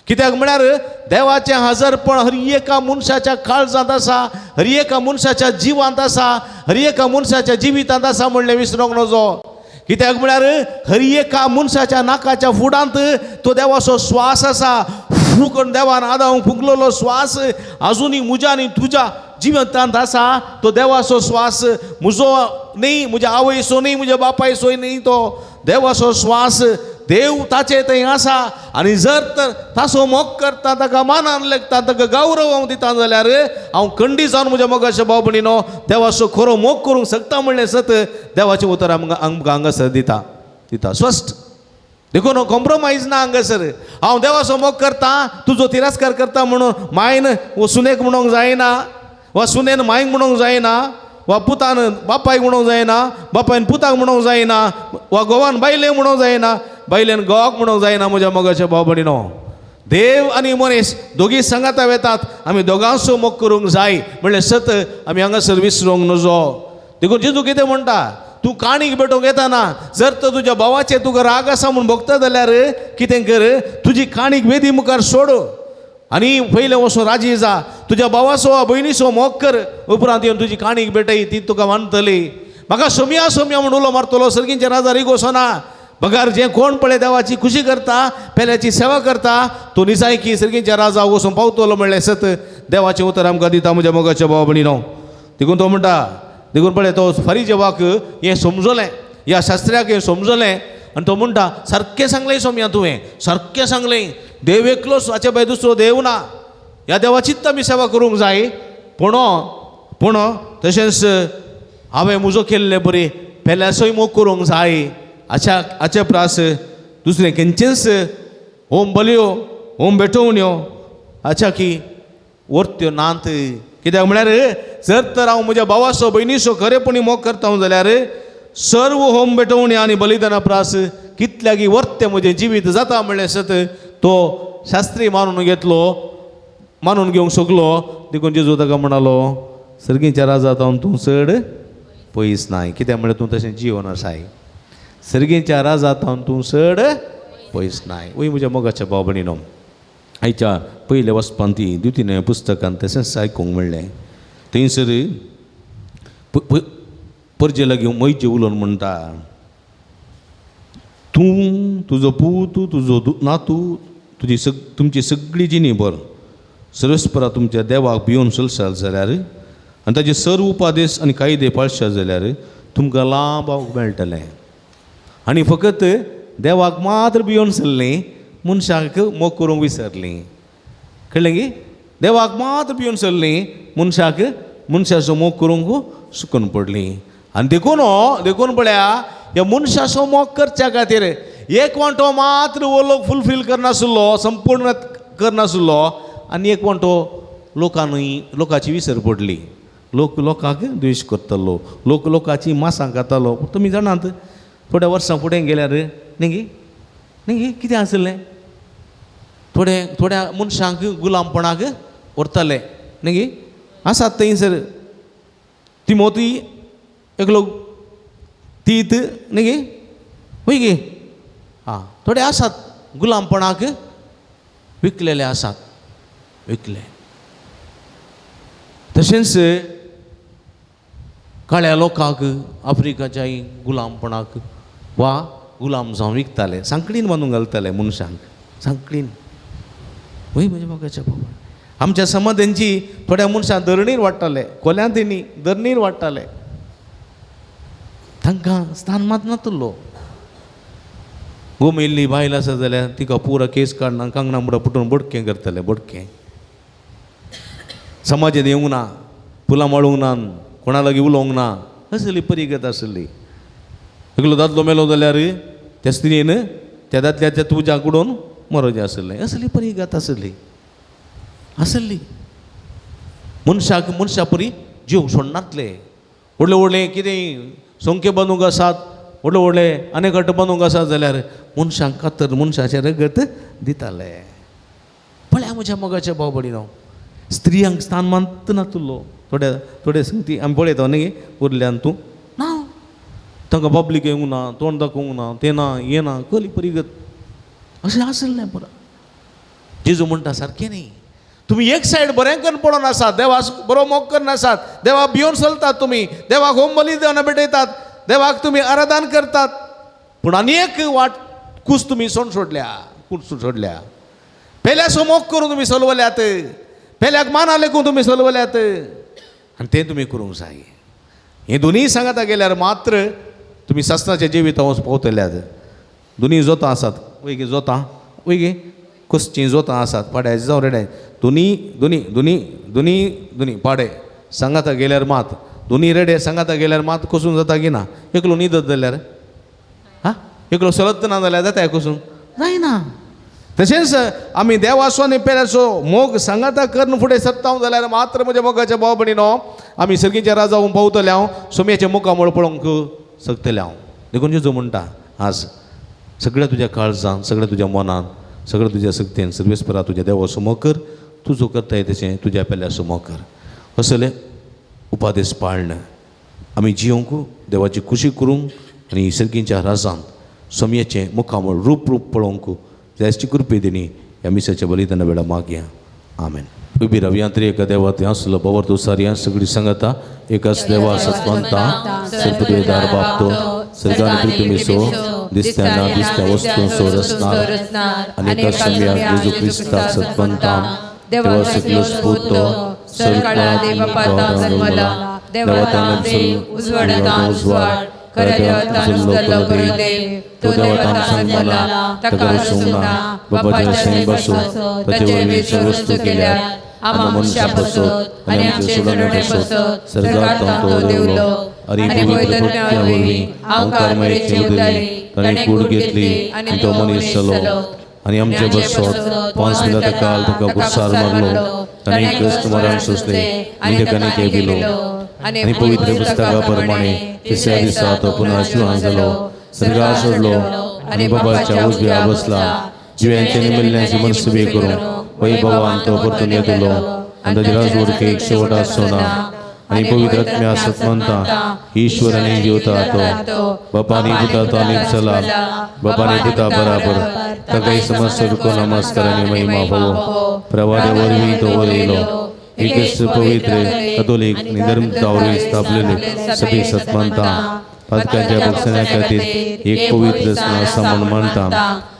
कित्याक म्हळ्यार देवाचें हजरपण हर एका मनशाच्या काळजांत आसा हर एका मनशाच्या जिवांत आसा हर एका मनशाच्या जिवितांत आसा म्हणलें विसरूंक नजो कित्याक म्हळ्यार हर एका मनशाच्या नाकाच्या फुडांत तो देवाचो श्वास आसा फूकन देवान आदांक फुकलेलो श्वास आजुनी म्हज्या आनी तुज्या जिवितांत आसा तो देवाचो श्वास म्हजो न्ही म्हज्या आवयचो न्ही म्हज्या बापायचो न्ही तो देवाचो श्वास देव ताचे थंय आसा आनी जर तर ताचो मोग करता ताका मानान लेखता ताका गौरव हांव दिता जाल्यार हांव खंडी जावन म्हज्या मोगाच्या भाव भयणीनो देवाचो खरो मोग करूंक शकता म्हणलें सत देवाचें उतर आमकां हांगासर दिता स्पश्ट देखून कॉम्प्रोमायज ना हांगासर हांव देवाचो मोग करता तुजो तिरस्कार करता म्हणून मायन वो सुनेक म्हणूंक जायना वा सुनेन मायक म्हणूंक जायना वा पुतान बापायक म्हणूंक जायना बापायन पुताक म्हणूंक जायना वा घोवान बायलेक म्हणूंक जायना बायलेन घोवाक म्हणूंक जायना म्हज्या मोगाच्या भाव भयणीनो देव आनी मनीस दोगी सांगाता वेतात आमी दोगांचो मोग करूंक जाय म्हणलें सत आमी हांगासर विसरूंक नजो देखून जेजू कितें म्हणटा तूं काणीक भेटोवंक येताना जर तर तुज्या भावाचेर तुका राग आसा म्हूण भोगता जाल्यार कितें कर तुजी काणीक वेदी मुखार सोड आनी पयलें वचून राजी जा तुज्या भावाचो वा भयणीचो मोग कर उपरांत येवन तुजी काणीक भेटय ती तुका मानतली म्हाका सोम्या सोम्या म्हूण उलो मारतलो सर्गींचे राजा रिगोसोना बगार जें कोण पळय देवाची खुशी करता पेल्याची सेवा करता तो निसायकी सर्गींच्या राजा वचून पावतलो म्हणलें सत देवाचें उतर आमकां दिता म्हज्या मोगाच्या भावा भयणीनो देखून तो म्हणटा देखून पळय तो फरिजेवाक हें समजलें ह्या शास्त्र्याक हें समजलें आनी तो म्हणटा सारकें सांगलें सोम्या तुवें सारकें सांगलें देव एकलोच हाचे भायर दुसरो देव ना ह्या देवाचीच आमी सेवा करूंक जाय पूण तशेंच हांवें म्हजो केल्लें बरें पेल्याचोय मोग करूंक जाय हाचे प्रास दुसरें खंयचेंच होम बलयो होम भेटोवण्यो हाच्या की वर्त्यो नात कित्याक म्हळ्यार जर तर हांव म्हज्या भावाचो भयणीचो खरेपणी मोग करता जाल्यार सर्व होम भेटोवणी आनी बलिदाना प्रास कितल्यागी वर्ते म्हजें जिवीत जाता म्हणलें सत तो शास्त्री मानून घेवंक शकलो देखून जेजू ताका म्हणलो सर्गींच्या राजांत तूं चड पयस नाय कित्याक म्हळ्यार तूं तशें जिवन आसाय सर्गींच्या राजांत तूं चड पयस नाय वय म्हज्या मोगाच्या भाव भयणीनो आयच्या पयल्या वचपान ती द्वितीय पुस्तकांत तशेंच आयकूंक म्हणलें थंयसर परजे लागीं मैचे उलोवन म्हणटा तूं तुजो पूत तुजो नातू तुमची सगळी जिणीभर सर्वस्परा तुमच्या देवाक भियोन चलशात जाल्यार आनी ताचे सर्व उपादेश आनी कायदे पाळशात जाल्यार तुमकां लांबावंक मेळटलें आनी फकत देवाक मात्र भियोन चल्लीं मनशाक मोग करूंक विसरलीं कळ्ळें गे देवाक मात्र भियोन चल्लीं मनशाचो मोग करूंक सुकून पडलीं आनी देखून पळया ह्या मनशाचो मोग करच्या खातीर एक वांटो मात्र वो लोक फुलफील करनासलो संपूर्ण करनासलो आनी एक वांटो लोकांची विसर पडली लोकांक द्वेश करतलो लोकांची मासां खातालो तुमी जाणात थोड्या वर्सां फुडें गेल्यार न्ही कितें आसलें थोड्या मनशांक गुलामपणाक व्हरताले न्ही आसात थंयसर तिमोथी एकलो तीत न्ही हय गे थोडे आसात गुलामपणाक विकलेले आसात विकले तशेंच काळ्या लोकांक आफ्रिकाच्या गुलामपणाक वा गुलाम जावन विकताले सांकळीन बांदून घालताले मनशांक सांकळीन वय म्हज्या मोगाच्या भावा आमच्या समाधांची थोड्या मनशां धरणीर वाडटाले कोल्यांत तेणी धरणीर वाडटाले तांकां स्थान मात नातलो गोमेल्ली बायल आसा जाल्यार तिका पुरो केस काडना कांगणां म्हणटा पुटून बोडकें करतले बोडकें समाजांत येवंक ना फुलां माळूंक ना कोणा लागीं उलोवंक ना असली परिगत आसली एकलो दादलो मेलो जाल्यार त्या स्त्रीन त्या दादल्याच्या तुज्याक उडोवन मरोजें आसलें असली परिगत आसली मनशा परी जीव सोडनातले व्हडले व्हडले कितें संख्य बांदूंक आसात व्हडले व्हडले आनी गट बांदूंक आसात जाल्यार मनशांक कातर मनशाचें रगत दिताले. पळया म्हज्या मोगाच्या भाव भयणीनो, स्त्रियांक स्थान मानतना तुल्लो थोडे संगती आमी पळयता न्ही उरल्यान तूं ना तांकां पब्लीक येवंक ना, तोंड दाखोवंक ना, तें ना हें ना, कली परिगत अशें आसलें पुरो. जेजू म्हणटा सारकें न्ही, तुमी एक सायड बरें करून पडोन आसात, देवाक बरो मोग करून आसात, देवाक भियोन चलतात, तुमी देवाक होम बलिदान भेटयतात, देवाक तुमी आराधन करतात, पूण आनी एक वाट कूस तुमी सोडल्या. पेल्याचो मोग करून तुमी चलवल्यात, पेल्याक माना लेखून तुमी चलवल्यात आनी तें तुमी करूंक जाय. हे दोनीय सांगता गेल्यार मात्र तुमी सस्नाच्या जिवितांत पावतल्यात. दोनीय जोतां आसात, वयगे जोतां वयगे कुसचीं जोतां आसात, पाड्याचीं जावं रेड्याय, दोनी पाडे सांगता गेल्यार मात, दोनी रेडे सांगता गेल्यार मात कसून जाता की ना. एकलो न्हिदत जाल्यार एकलो चलत ना जाल्यार जाता कसून जायना. तशेंच आमी देवाचो आनी पेल्याचो मोग सांगता करून फुडें सरता जाल्यार मात्र म्हज्या मोगाच्या भाव भयणीनो आमी सर्गीच्या राजा जावून पावतले हांव सोम्याचे मुखामळ पळोवंक शकतले. हांव देखून जेजू म्हणटा आज सगळ्या तुज्या काळजान, सगळ्या तुज्या मनान, सगळ्या तुज्या सक्तीन सर्वेस्परा तुज्या देवाचो मोग कर. तूं जो करताय तशें तुज्या पेल्याचो मोग कर. असले उपादेश पाळण आमी जियोंक, देवाची खुशी करूंक आनी सर्गीच्या राजांत सोम्याचें मुखामळ रूप पळोवंक जायची कृपे दिनी ह्या मिसाच्या बलिदाना वेळा मागया. आमेन. उबी रव्यांतरी एका देवा ते आसलो बवर तो सारया सगळी सांगता एकाच देवा सत्वंता सर्पदेदार बापतो सर्गान पृथ्वीसो दिसत्या दिसत्या वस्तू सोरसनार आनी एका सम्या जेजू क्रिस्ताक सत्वंताम देवा सकलो स्फूर्तो सर्वकाळा देवा पाता जन्मला देवातान उजवाडान उजवाड करदेवातान उजलो परदेव तो देवातान जन्मला तका सुना बाबाच्या सैन बसो ताचे वरवीं सर्व वस्तू केल्या आमा मनशा बसत आनी आमचे सोडून बसत सर्गात तो देवलो आनी पवित्र वरवीं ओंकारमयेची उदरी ताणें कूड घेतली आनी तो मनीस जालो आनी आमचे बसत 5 मिनटां काल ताका गुस्सार मारलो ताणें कश्ट मरण सोंसले आनी ताका केविलो आनी पवित्र पुस्तका प्रमाणे तिसऱ्या दिसा तो पुन्हा जिवान जालो सर्गार सोडलो आनी बाबाच्या उजव्या बसला जिव्यांचे निमिल्ल्याची मनसुबे करून वैभवान तो परतून येतलो आनी ताचे राजवडके एक शेवट आसना आनी पवित्र आत्म्या सत्मंता ईश्वर आनी देवता तो बापानी पुता तो अनेक जाला बापानी पुता बराबर ताकाय समस्त रुको नमस्कार आनी महिमा भोव प्रवादे वरवीं तो वरयलो एकच पवित्र कथोलिक निधर्म दावरी स्थापलेले सभी सत्मंता पातकांच्या भक्षणा खातीर एक पवित्र समान मानता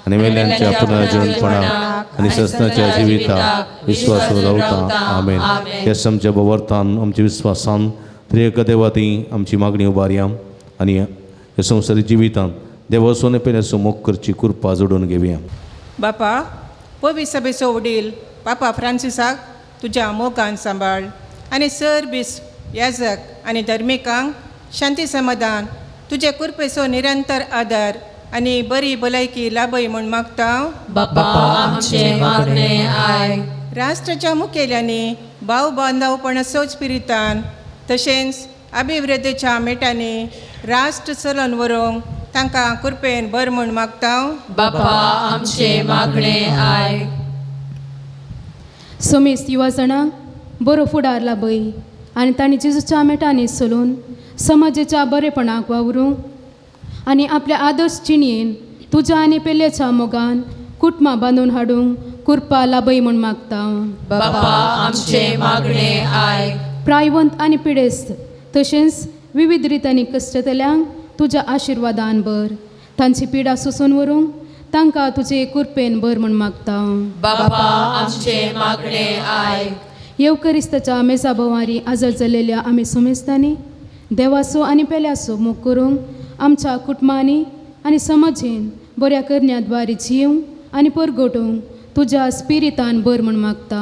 आनी वेल्यांच्या पुनर्जन्मपणा आनी सस्नाच्या जिविता विश्वास रावता. आमेन. हेच आमच्या बवर्तान आमच्या विश्वासान त्रिएक देवाती आमची मागणी उबारया आनी ह्या संवसारीक जिवितांत देवाचो आनी पेल्याचो मोग करची कृपा जोडून घेवया. बापा पवित्र सभेचो वडील पापा फ्रांसिसाक तुज्या मोगान सांबाळ आनी सरबीस याजक आनी धर्मिकांक शांती समाधान तुजे कृपेचो निरंतर आदार आनी बरी भलायकी लाभय म्हूण मागता. बापा आमचे मागणे आय. राष्ट्राच्या मुखेल्यांनी भाव बांदवपण सोच पिरितान तशेंच अभिवृद्धीच्या मेटांनी राष्ट्र चलोवन व्हरूंक तांकां कृपेन बर म्हूण मागता. बापा आमचे मागणे आय. सोमेस युवा जाणांक बरो फुडार लाभय आनी तांणी जेजूच्या मेटांनी चलून समाजाच्या बरेपणाक वावरूंक आनी आपल्या आदर्श जिणेन तुज्या आनी पेल्याच्या मोगान कुटुंबां बांदून हाडूंक कृपा लाभय म्हूण मागता. बापा आमचे मागणे आय. प्रायवंत आनी पिडेस्त तशेंच विविध रितींनी कश्टतल्यांक तुज्या आशिर्वादान बर तांची पिडा सोसून व्हरूंक तांकां तुजे कृपेन बर म्हूण मागता. बापा आमचे मागणे आय. येवकरिस्ताच्या मेजा बोवारी आजर जाल्लेल्या आमी सोमेस्तांनी देवाचो आनी पेल्याचो मोग करूंक आमच्या कुटुंबांनी आनी समाजेन बऱ्या करण्याद्वारे जियोंक आनी परगटूंक तुज्या स्पिरितान बर म्हूण मागता.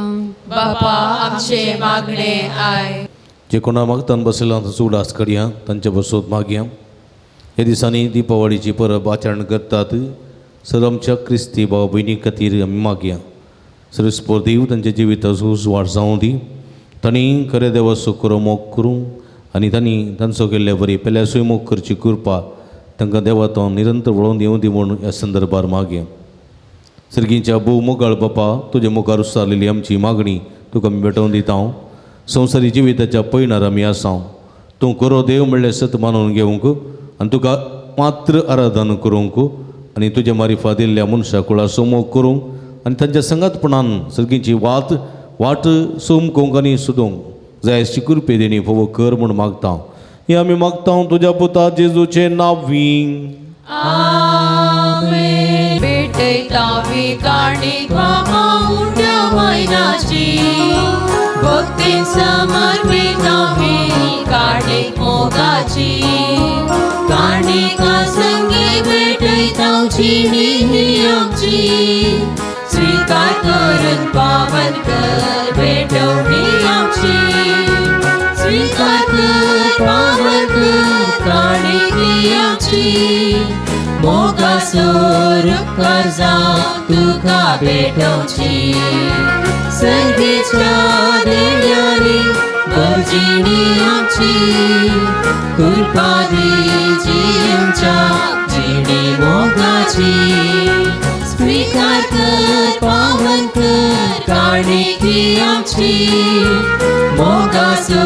बापा आमचे मागणे आय. जे कोणा मागतान बसयला तांचो उडास करया, तांचे बसोत मागया. ह्या दिसांनी दिपावळीची परब आचरण करतात. सर आमच्या क्रिस्ती भाव भयणी खातीर आमी मागया. सर्वेस्पर देव तांच्या जिविताचो उजवाड जावं दी. तांणी खरे देवाचो करो मोग करूं आनी तांणी तांचो केल्ले बरी पेल्यासूय मोग करची कृपा तांकां देवा तो निरंतर वळोवन येवं दी म्हूण ह्या संदर्भार मागया. सर्गींच्या भोव मोगाळ बापा तुजे मुखार उस्तारलेली आमची मागणी तुका आमी भेटोवन दिता. संवसारी जिविताच्या पैणार आमी आसां. तूं करो देव म्हणलें सत मानून घेवंक आनी तुका मात्र आराधन करूंक आनी तुज्या मारिफा दिल्ल्या मनशा कुळाचो मोग करूंक आनी तांच्या संगतपणान सर्गींची वाट सोमकोंक आनी सुदोवंक जाय अशी कृपे देणी फोव कर म्हूण मागता. हे आमी मागता तुज्या पुता जेजूचे नांवीं. भेटयता विकाणीक बाबा उंड्या मैनाची भक्तीन समर्पिता काणीक मोगाची काणिका संगी भेटयता जिणी ही आमची स्वीकार करून पावन कर भेटवणी आमची स्वीकार कर पावन कर काणिक ही आमची मोगाचो उपकार जावं तुका भेटोवची सर्गेच्या देण्यानी गरजेणी आमची कृपा दी जीवच्या जिणी मोगाची स्वीकार कर पावन कर काणिक ही आमची मोगाचो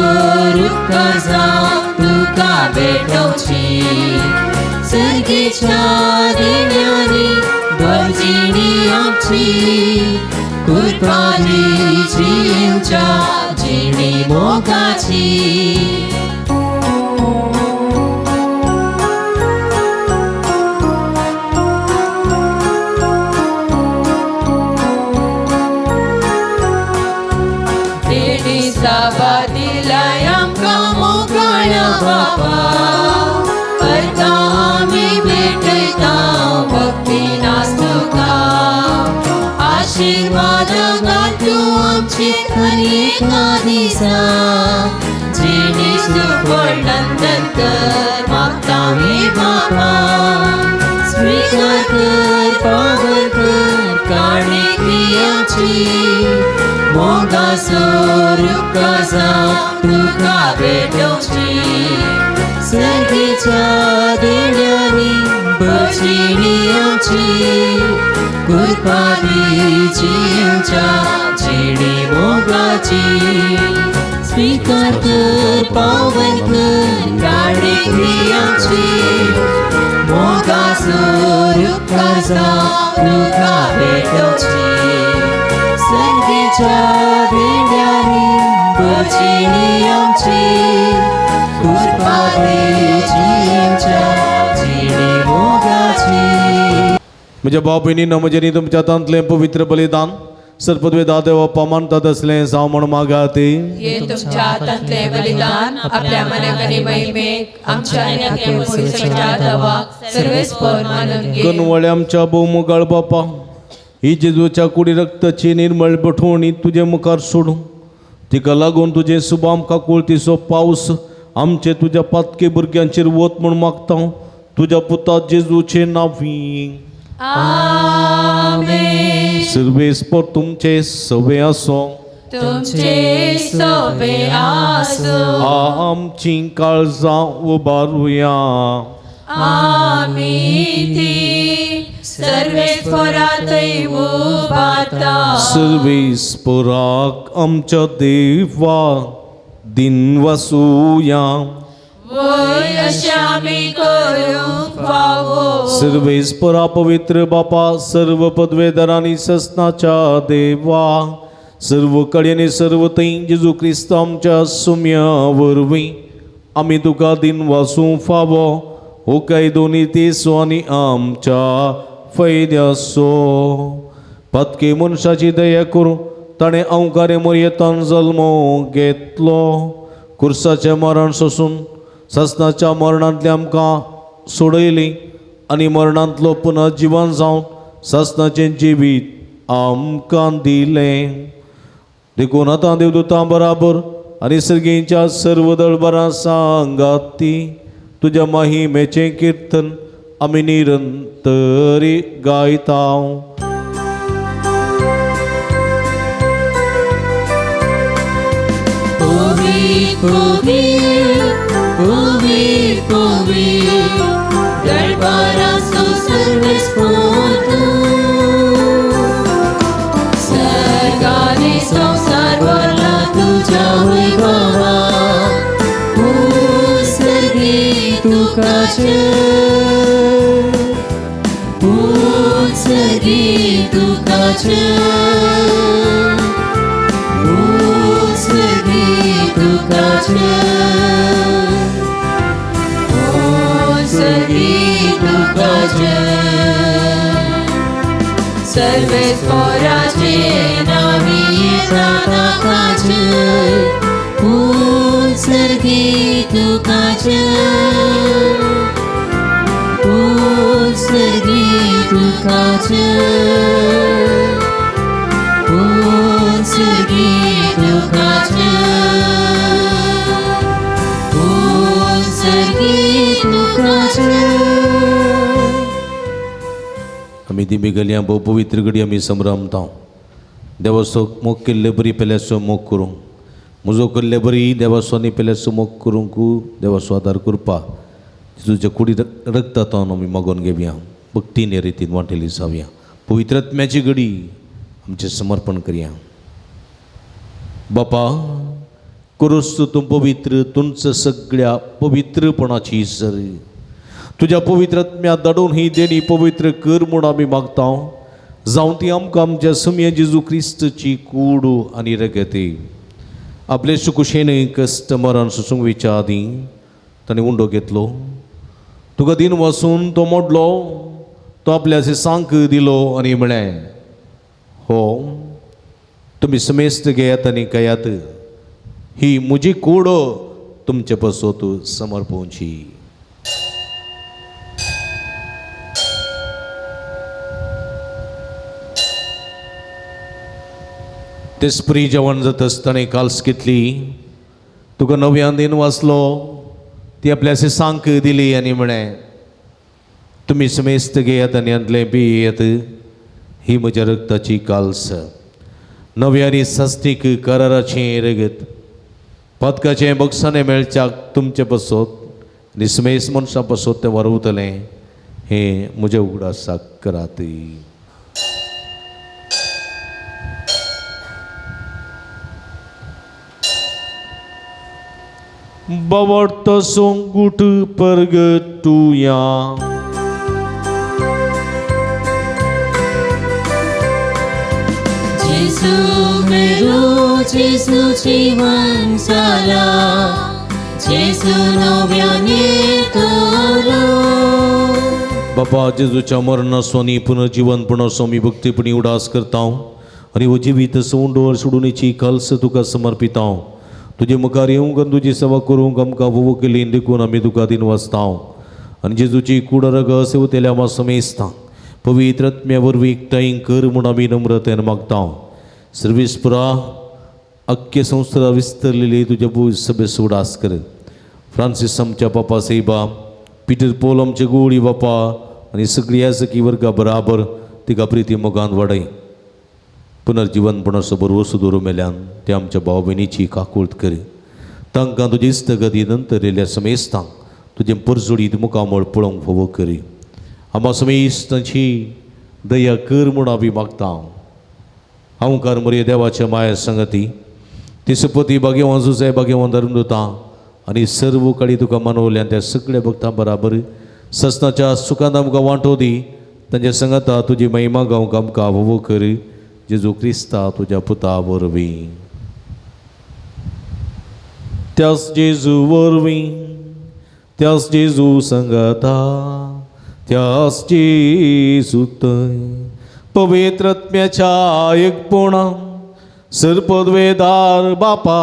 उपकार जावं तुका भेटोवची सर्गेच्या देण्यानी गरजेणी आमची कृपा दी जीवच्या जिणी मोगाची. देणी साबा दिलाय आमकां मोगाळ बापा करता आमी भेटयता भक्ती नास्तुका आशीर्वाद घाल तूं आमची खरी एका दिसा जिणी सुफळ नंदन कर मागता मी बाबा स्वीकार कर पावन कर काणिक ही आमची मोगाचो उपकार जावं तुका भेटोवची सर्गेच्या देण्यानी बळजिणी आमची कृपा दी जीवच्या जिणी मोगाची स्वीकार कर पावन कर काणिक ही आमची मोगाचो उपकार जावं तुका भेटोवची सर्गेच्या देण्यानी बळजिणी आमची कृपा दी जीवच्या जिणी मोगाची. म्हज्या भाव भयणींनो म्हजें न्ही तुमच्या हातांतलें पवित्र बलिदान सर्पद्वे दादेव पामानतात असलें जावं म्हण मागात. हे तुमच्या हातांतले बलिदान आपल्या मनाकरी महिमेक आमच्या आनी पुरुषाच्या दवाक सर्वेस्पर मानून घे. कनवळे आमच्या भोव मोगाळ बापा ही जेजूच्या कुडी रक्ताची निर्मळ बठवणी तुजे मुखार सोडूं तिका लागून तुजें सुभ आमकां कोळतीचो पावस आमचे तुज्या पातके भुरग्यांचेर वत म्हूण मागता तुज्या पुता जेजूचे नांवीं. आमेन. सर्वेस्पर तुमचे सवे आसो तुमचे सोबे आसो आमची काळजां उबारुया. आमी ती सर्वेस्परांतय उबारता सर्वेस्पराक आमच्या देवा दिन वासुया. वय अशें आमी करूंक फावो. सर्वेस्परा पवित्र बापा सर्व पदवेदारांनी सस्नाच्या देवा सर्व कडेनी सर्व थंय जेजू क्रिस्त आमच्या सुम्या वरवीं आमी तुका दिन वासूं फावो हो काय दोनी तेसो आनी आमच्या फैद्यासो. पतके मनशाची दया करूं ताणें अवकारे मर्येतान जल्म घेतलो कुर्साचें मरण सोसून सस्नाच्या मरणांतली आमकां सोडयली आनी मरणांतलो पुनर्जीवन जावन सस्नाचें जिवीत आमकां दिलें. देखून आतां देवदूतां बराबर आनी सर्गींच्या सर्व दळबरां सांगाती तुज्या महिमेचें किर्तन आमी निरंतरी गायता. गळपाराचो सर्वेस पोतू सर्गाने संसार भरला तुझ्या वैभवा उत्सर्गी तुकाचे उत्सर्गी तुकाचे उत्सर्गी तुकाचे सर्वेस पोराचे नावी येतानाकाचे उत्सर्गी तुकाचे उत्सर्गी तुकाचे उत्सर्गी तुकाचे उत्सर्गी तुकाचे आमी ती बेगली भोव पवित्र घडी आमी संभ्रमता देवाचो मोग केल्ले बरी पेल्याचो मोग करूंक म्हजो केल्ले बरी देवाचो पेल्याचो मोग करूंक देवाचो आदार करपा तुज्या कुडी रगतांत आमी मागोन घेवया भक्तीन ह्या रितीन वांटेली जावया पवित्रात्म्याची घडी आमचें समर्पण करया बापा करूस तूं पवित्र तुमचं सगळ्या पवित्रपणाची सर तुझ्या पवित्रात्म्या धाडून ही देणी पवित्र कर म्हूण आमी मागता जावं ती आमकां आमच्या सुम्य जेजू क्रिस्तची कूड आनी रगती आपले सुकुशेन कश्ट मरण सुसुंगवेच्या आदी ताणें उंडो घेतलो तुका दिन वचून तो मोडलो तो आपल्या सांक दिलो आनी म्हळें हो तुमी समेस्त घेयात आनी कयात ही म्हजी कूड तुमचे पसोत समर्पोवची तेसपरी जेवण जात आसतना काल्स घेतली तुका नव्यान दिन वाचलो ती आपल्या सांक दिली आनी म्हळें तुमी समेस्त घेयात आनी आदलें पियेत ही म्हज्या रगताची काल्स नव्या आनी सस्तीक कराराचें रगत पदकाचें बक्षाने मेळच्याक तुमचे पसोत निसमेस मनशां पसोत तें वरवतलें हें म्हज्या उगडासाक करात Bawarta songgut pergetuya Jesu meru Jesu jiwan sala Jesu novyane tolo बापा जेजूच्या मरणासोनी पुनर्जीवनपणासो मी भक्तीपणी उडास करता आणि हो जिवीत सोंडोर सोडूनीची काल्स तुका समर्पिता तुझे मुखार येवंक आनी तुजी सेवा करूंक आमकां वोवो केली देखून आमी तुका दिन वाचता आनी जेजूची कूड रग सेवतेल्या आमी समेजता पवित्र आत्म्या वरवीं एकठांय कर म्हूण आमी नम्रतेन मागता सर्वीस पुरा अख्खे संवसारा विस्तरलेली तुज्या सभेस उडास कर फ्रांसीस आमच्या पापा सेबा पीटर पॉल आमचे गोळी बापा आनी सगळी याजकी वर्गा बराबर तिका प्रिती मोगान वाडय पुनर्जीवनपणाचो बरो सुदोरो मेल्यान ते आमच्या भाव भयणीची काकुळट कर तांकां तुजे इस्तगती नंतर येयल्या समेस्तांक तुजें परजोडीत मुखामळ पळोवंक फोव कर आम्हा समेस्तांची दया कर म्हूण आमी मागता हांवकार मरे देवाच्या माया संगती तिसपती भाग्यवान जुजे भाग्यवान धर्मदूता आनी सर्व काळी तुका मानवल्यान त्या सगळ्या भक्तां बराबर ससनाच्या सुखांत आमकां वांटो दी तांच्या संगता तुजी महिमा गावंक आमकां फोव कर जेजू क्रिस्ता तुझ्या पुता वरवीं त्याच जेजू वरवीं त्याच जेजू संगता त्याच जेजू थंय पवित्र आत्म्याच्या एकपणान सर्पद्वेदार बापा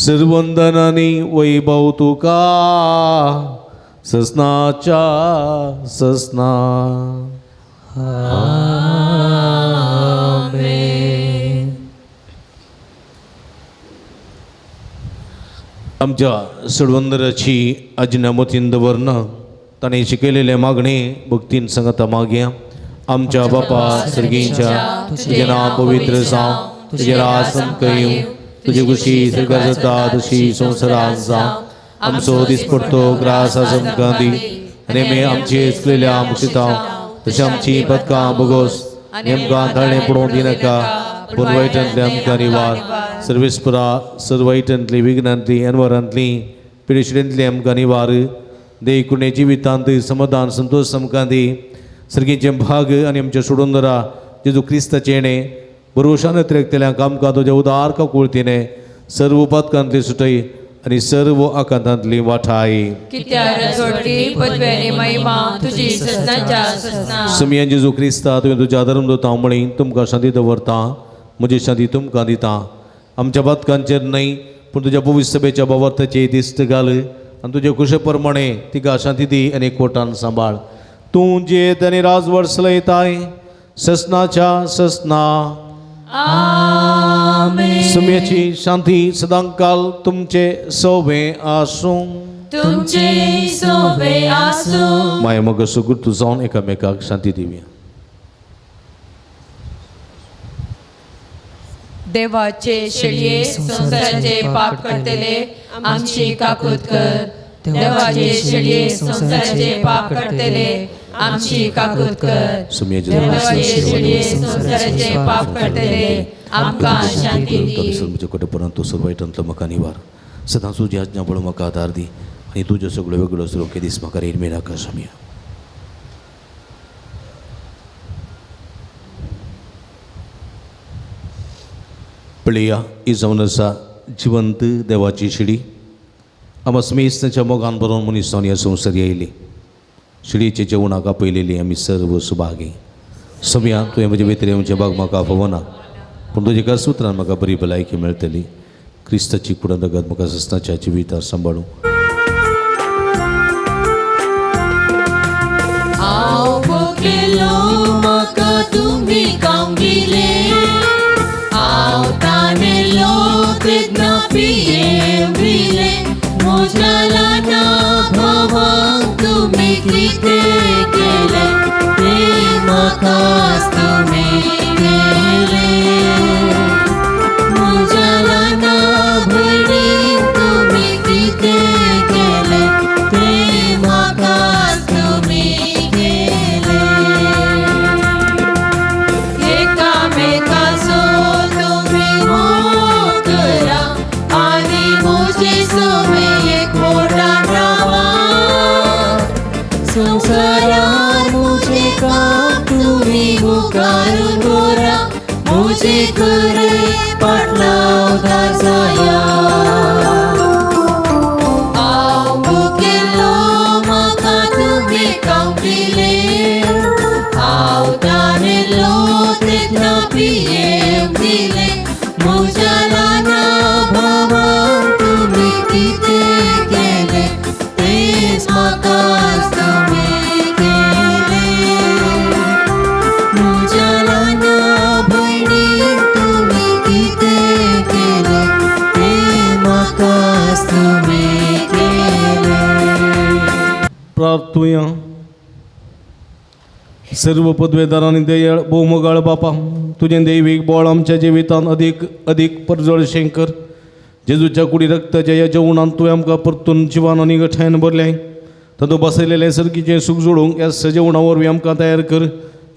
सर्वंदन आनी वैभव तुका ससनाच्या ससना आमच्या सडवंदराची अजनामतीन दवरना ताणें शिकयलेले मागणे भक्तीन सांगता मागया आमच्या बापा सर्गीच्या तुजें नांव पवित्र जावं तुजें राज संकयूं तुझे कुशी सरकार जाता तशी संसारान जावं आमचो दिसपडतो ग्रास आमकां दी आनी आमी आमची चुकलेल्या मुक्षिता तशी आमची पदकां बोगोस नेमकां धाडणें पडोवंक दिनाका पूण वायटांतली आमकां निवार सर्वेस्परा सर्व वायटांतली विघ्नांतली अनवरांतली पिडेशिडेंतली आमकां निवार देकुणे जिवितांत समाधान संतोष आमकां दी सर्गीचे भाग आनी आमचे सोडून दरा जेजू क्रिस्ताचे येणे भरवशान त्रेकतेल्यांक आमकां तुज्या उदार काकुळतीने सर्व पदकांतली सुटय आनी सर्व आकांतांतली वाठाय कित्यार जोडटी पदव्यानी महिमा तुजी ससनाच्या ससना समिया जेजू क्रिस्ता तुवें तुज्या धर्मदूतां मळी तुमकां शांती दवरता म्हजी शांती तुमकां दिता आमच्या पदकांचेर न्हय पूण तुज्या पवित्र सभेच्या भावार्थाचे दिश्ट घाल आनी तुजे कुशे प्रमाणे तिका शांती दी आनी एकवटान सांबाळ तूं जेत आनी राजवट चलयताय ससनाच्या ससना समियाची शांती सदांकाल तुमचे सोबे आसूं तुमचे सोबे आसूं माय मग सुगुर्त जावन एकामेकाक शांती दिवया देवाचे शेळये संसाराचे पाप करतले आमची काकूत कर देवाचे शेळये संसाराचे पाप करतले आमची काकूत कर देवाचे शेळये संसाराचे पाप करतले आमकां शांती दी सर्व परंतु सर्व वायटांतलो म्हाका निवार सदां तुजी आज्ञा पळोवन म्हाका आदार दी आनी तुज्यो सगळ्यो वेगळ्यो सुरोके दीस म्हाका रेडमे नाका समिया पळया ही जावन आसा जिवंत देवाची शिडी आमी स्मेस्ताच्या मोगान बरोवन मनीसावन ह्या संवसार येयली शिडीचे जेवणाक आपयलेली आमी सर्व सुभागी समिया तुवें म्हजे भितर येवचे भाग म्हाका आपोवना पूण तुजे करसूत्रान म्हाका बरी भलायकी मेळटली क्रिस्ताची कुडं रगत म्हाका सस्ताच्या जिवितार सांबाळूं हांव भोगलेलो म्हाका तुमी कांगिले हांव तानेलो तेन्ना पियेविले म्हज्या ल्हाना भावांक तुमी कितें केलें तें म्हाकाच तुमी केलें म्हज्या ल्हाना भयणीक तुमी कितें केलें तें म्हाकाच तुमी केलें एकामेकाचो तुमी मोग करा आनी म्हजे सोबे एकवटान रावा संवसारान म्हजे काम तुमी मुखार दवरा म्हजे खरे पाटलावदार जाया हांव भोगलेलो म्हाका तुमी कांपिले हांव तानेलो तेन्ना पियेविले म्हज्या ल्हाना भावांक तुमी कितें केलें तेंच म्हाकाच तुमी केलें म्हज्या ल्हाना भयणीक तुमी कितें केलें तें म्हाकाच तुमी केलें प्रार्थुया सर्व पदवेदारांनी दयाळ भोवमोगाळ बापा तुजें दैवीक बळ आमच्या जिवितांत अदीक अदीक परजळशें कर जेजूच्या कुडी रक्ताच्या ह्या जेवणांत तुवें आमकां परतून जिवान आनी गठायन भरलें तातूंत बसयलेलें सर्गीचें सुख जोडूंक ह्या सजेवणा वरवीं आमकां तयार कर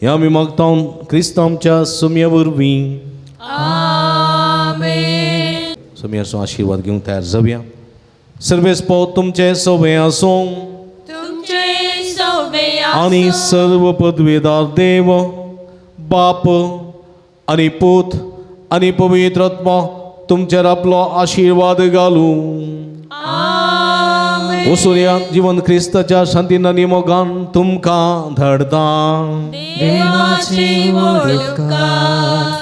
हें आमी मागतां क्रिस्तांव आमच्या समिया वरवीं आमेन समियाचो आशिर्वाद घेवंक तयार जावया सर्वेस्पो तुमचें सोबे आसूं तुमचे सोबे आनी सर्व पदवेदार देव बाप आनी पूत आनी पवित्र आत्मा तुमचेर आपलो आशिर्वाद घालूं वचून या जीवन क्रिस्ताच्या शांतीन आनी मोगान तुमकां धाडता देवाची वळखकार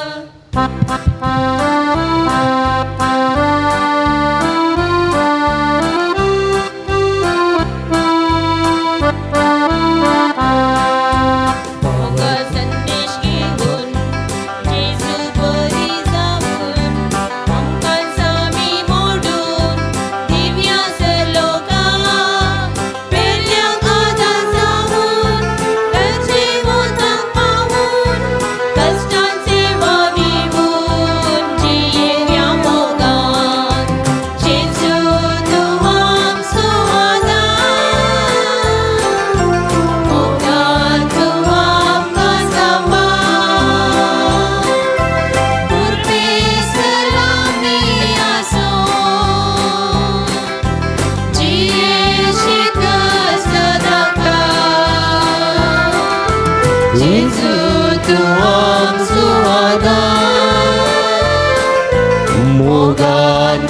कष्टांचे वाविवून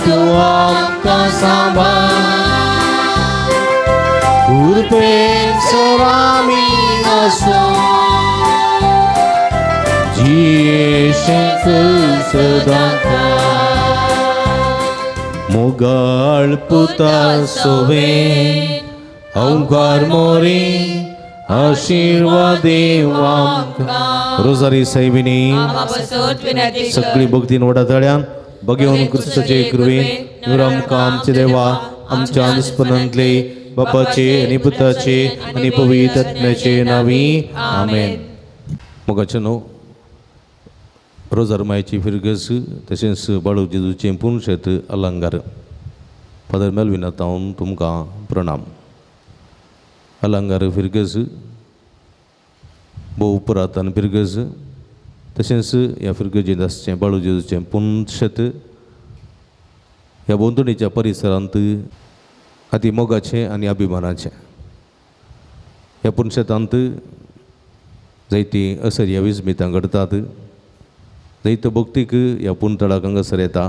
तूं आमकां सांबाळ उरपें सरामी आसो जियेशें सदांच मोगाळ पुता सोवे ओंकार मोरी आशीर्वाद आमकां रोजारी साहेबिनी सगळी भक्तीन वडातळ्यान बघेवन क्रिस्ताचे कृपेन आमकां आमचे देवा आमच्या अनुस्पनांतले बापाचे आनी पुताचे आनी पवित्र आत्म्याचे नांवी आमेन. मोगाचें न्हू रोजार मायेची फिरगस तशेंच बाळू जेजूचें पुणशेत अलंकार फादर मेल्विन आतां तुमकां प्रणाम. अलंकार फिरगस भोव पुरातन फिरगस तशेंच ह्या फिरगजींत आसचें बाळू जेजूचें पुणशेत ह्या बोंदणीच्या परिसरांत अति मोगाचें आनी अभिमानाचें. ह्या पुणशेतांत जायतीं असर्या विस्मितां घडटात. जायत्यो भक्तीक ह्या पुणतळाक हांगासर येता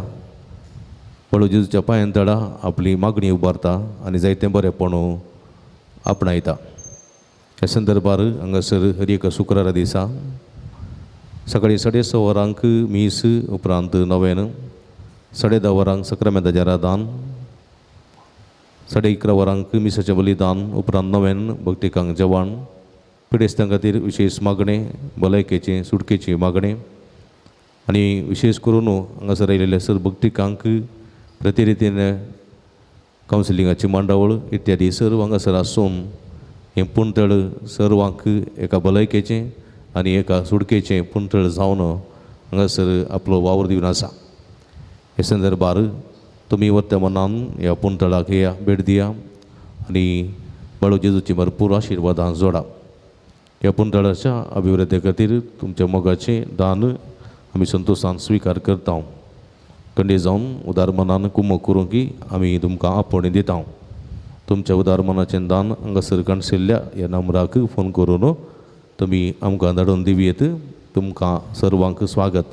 बाळू जेजूच्या पांयांतळा आपली मागणी उबारता आनी जायतें बरेंपण आपणायता. ह्या संदर्भार हांगासर हर एक शुक्रारा दिसा सकाळीं 6:30 वरांक मीस उपरांत नवेन 10:30 वरांक सक्रामेंताचें रादान 11:30 वरांक मिसाचें बलिदान उपरांत नवेन भक्तिकांक जेवण पिडेस्तां खातीर विशेश मागणें भलायकेचें सुटकेची मागणें आनी विशेश करून हांगासर आयिल्ल्या सर भक्तिकांक प्रतिरितीन कावन्सिलिंगाची मांडावळ इत्यादी सर्व हांगासर आसून हें पुणतळ सर्वांक एका भलायकेचें आनी एका सुटकेचें पुणतळ जावन हांगासर आपलो वावर दिवन आसा. हे संदर्भार तुमी वर्तमानान ह्या पुणतळाक या भेट दिया आनी बाळू जेजूची भरपूर आशिर्वादां जोडा. ह्या पुणतळाच्या अभिवृद्धी खातीर तुमच्या मोगाचें दान आमी संतोशान स्विकार करता. कंडे जावन उदार मनान कुमक करूं की आमी तुमकां आपोवणी दिता. तुमच्या उदार मनाचें दान हांगासर काणसिल्ल्या ह्या नंबराक फोन करून तुमी आमकां धाडून दिवयेत. तुमकां सर्वांक स्वागत.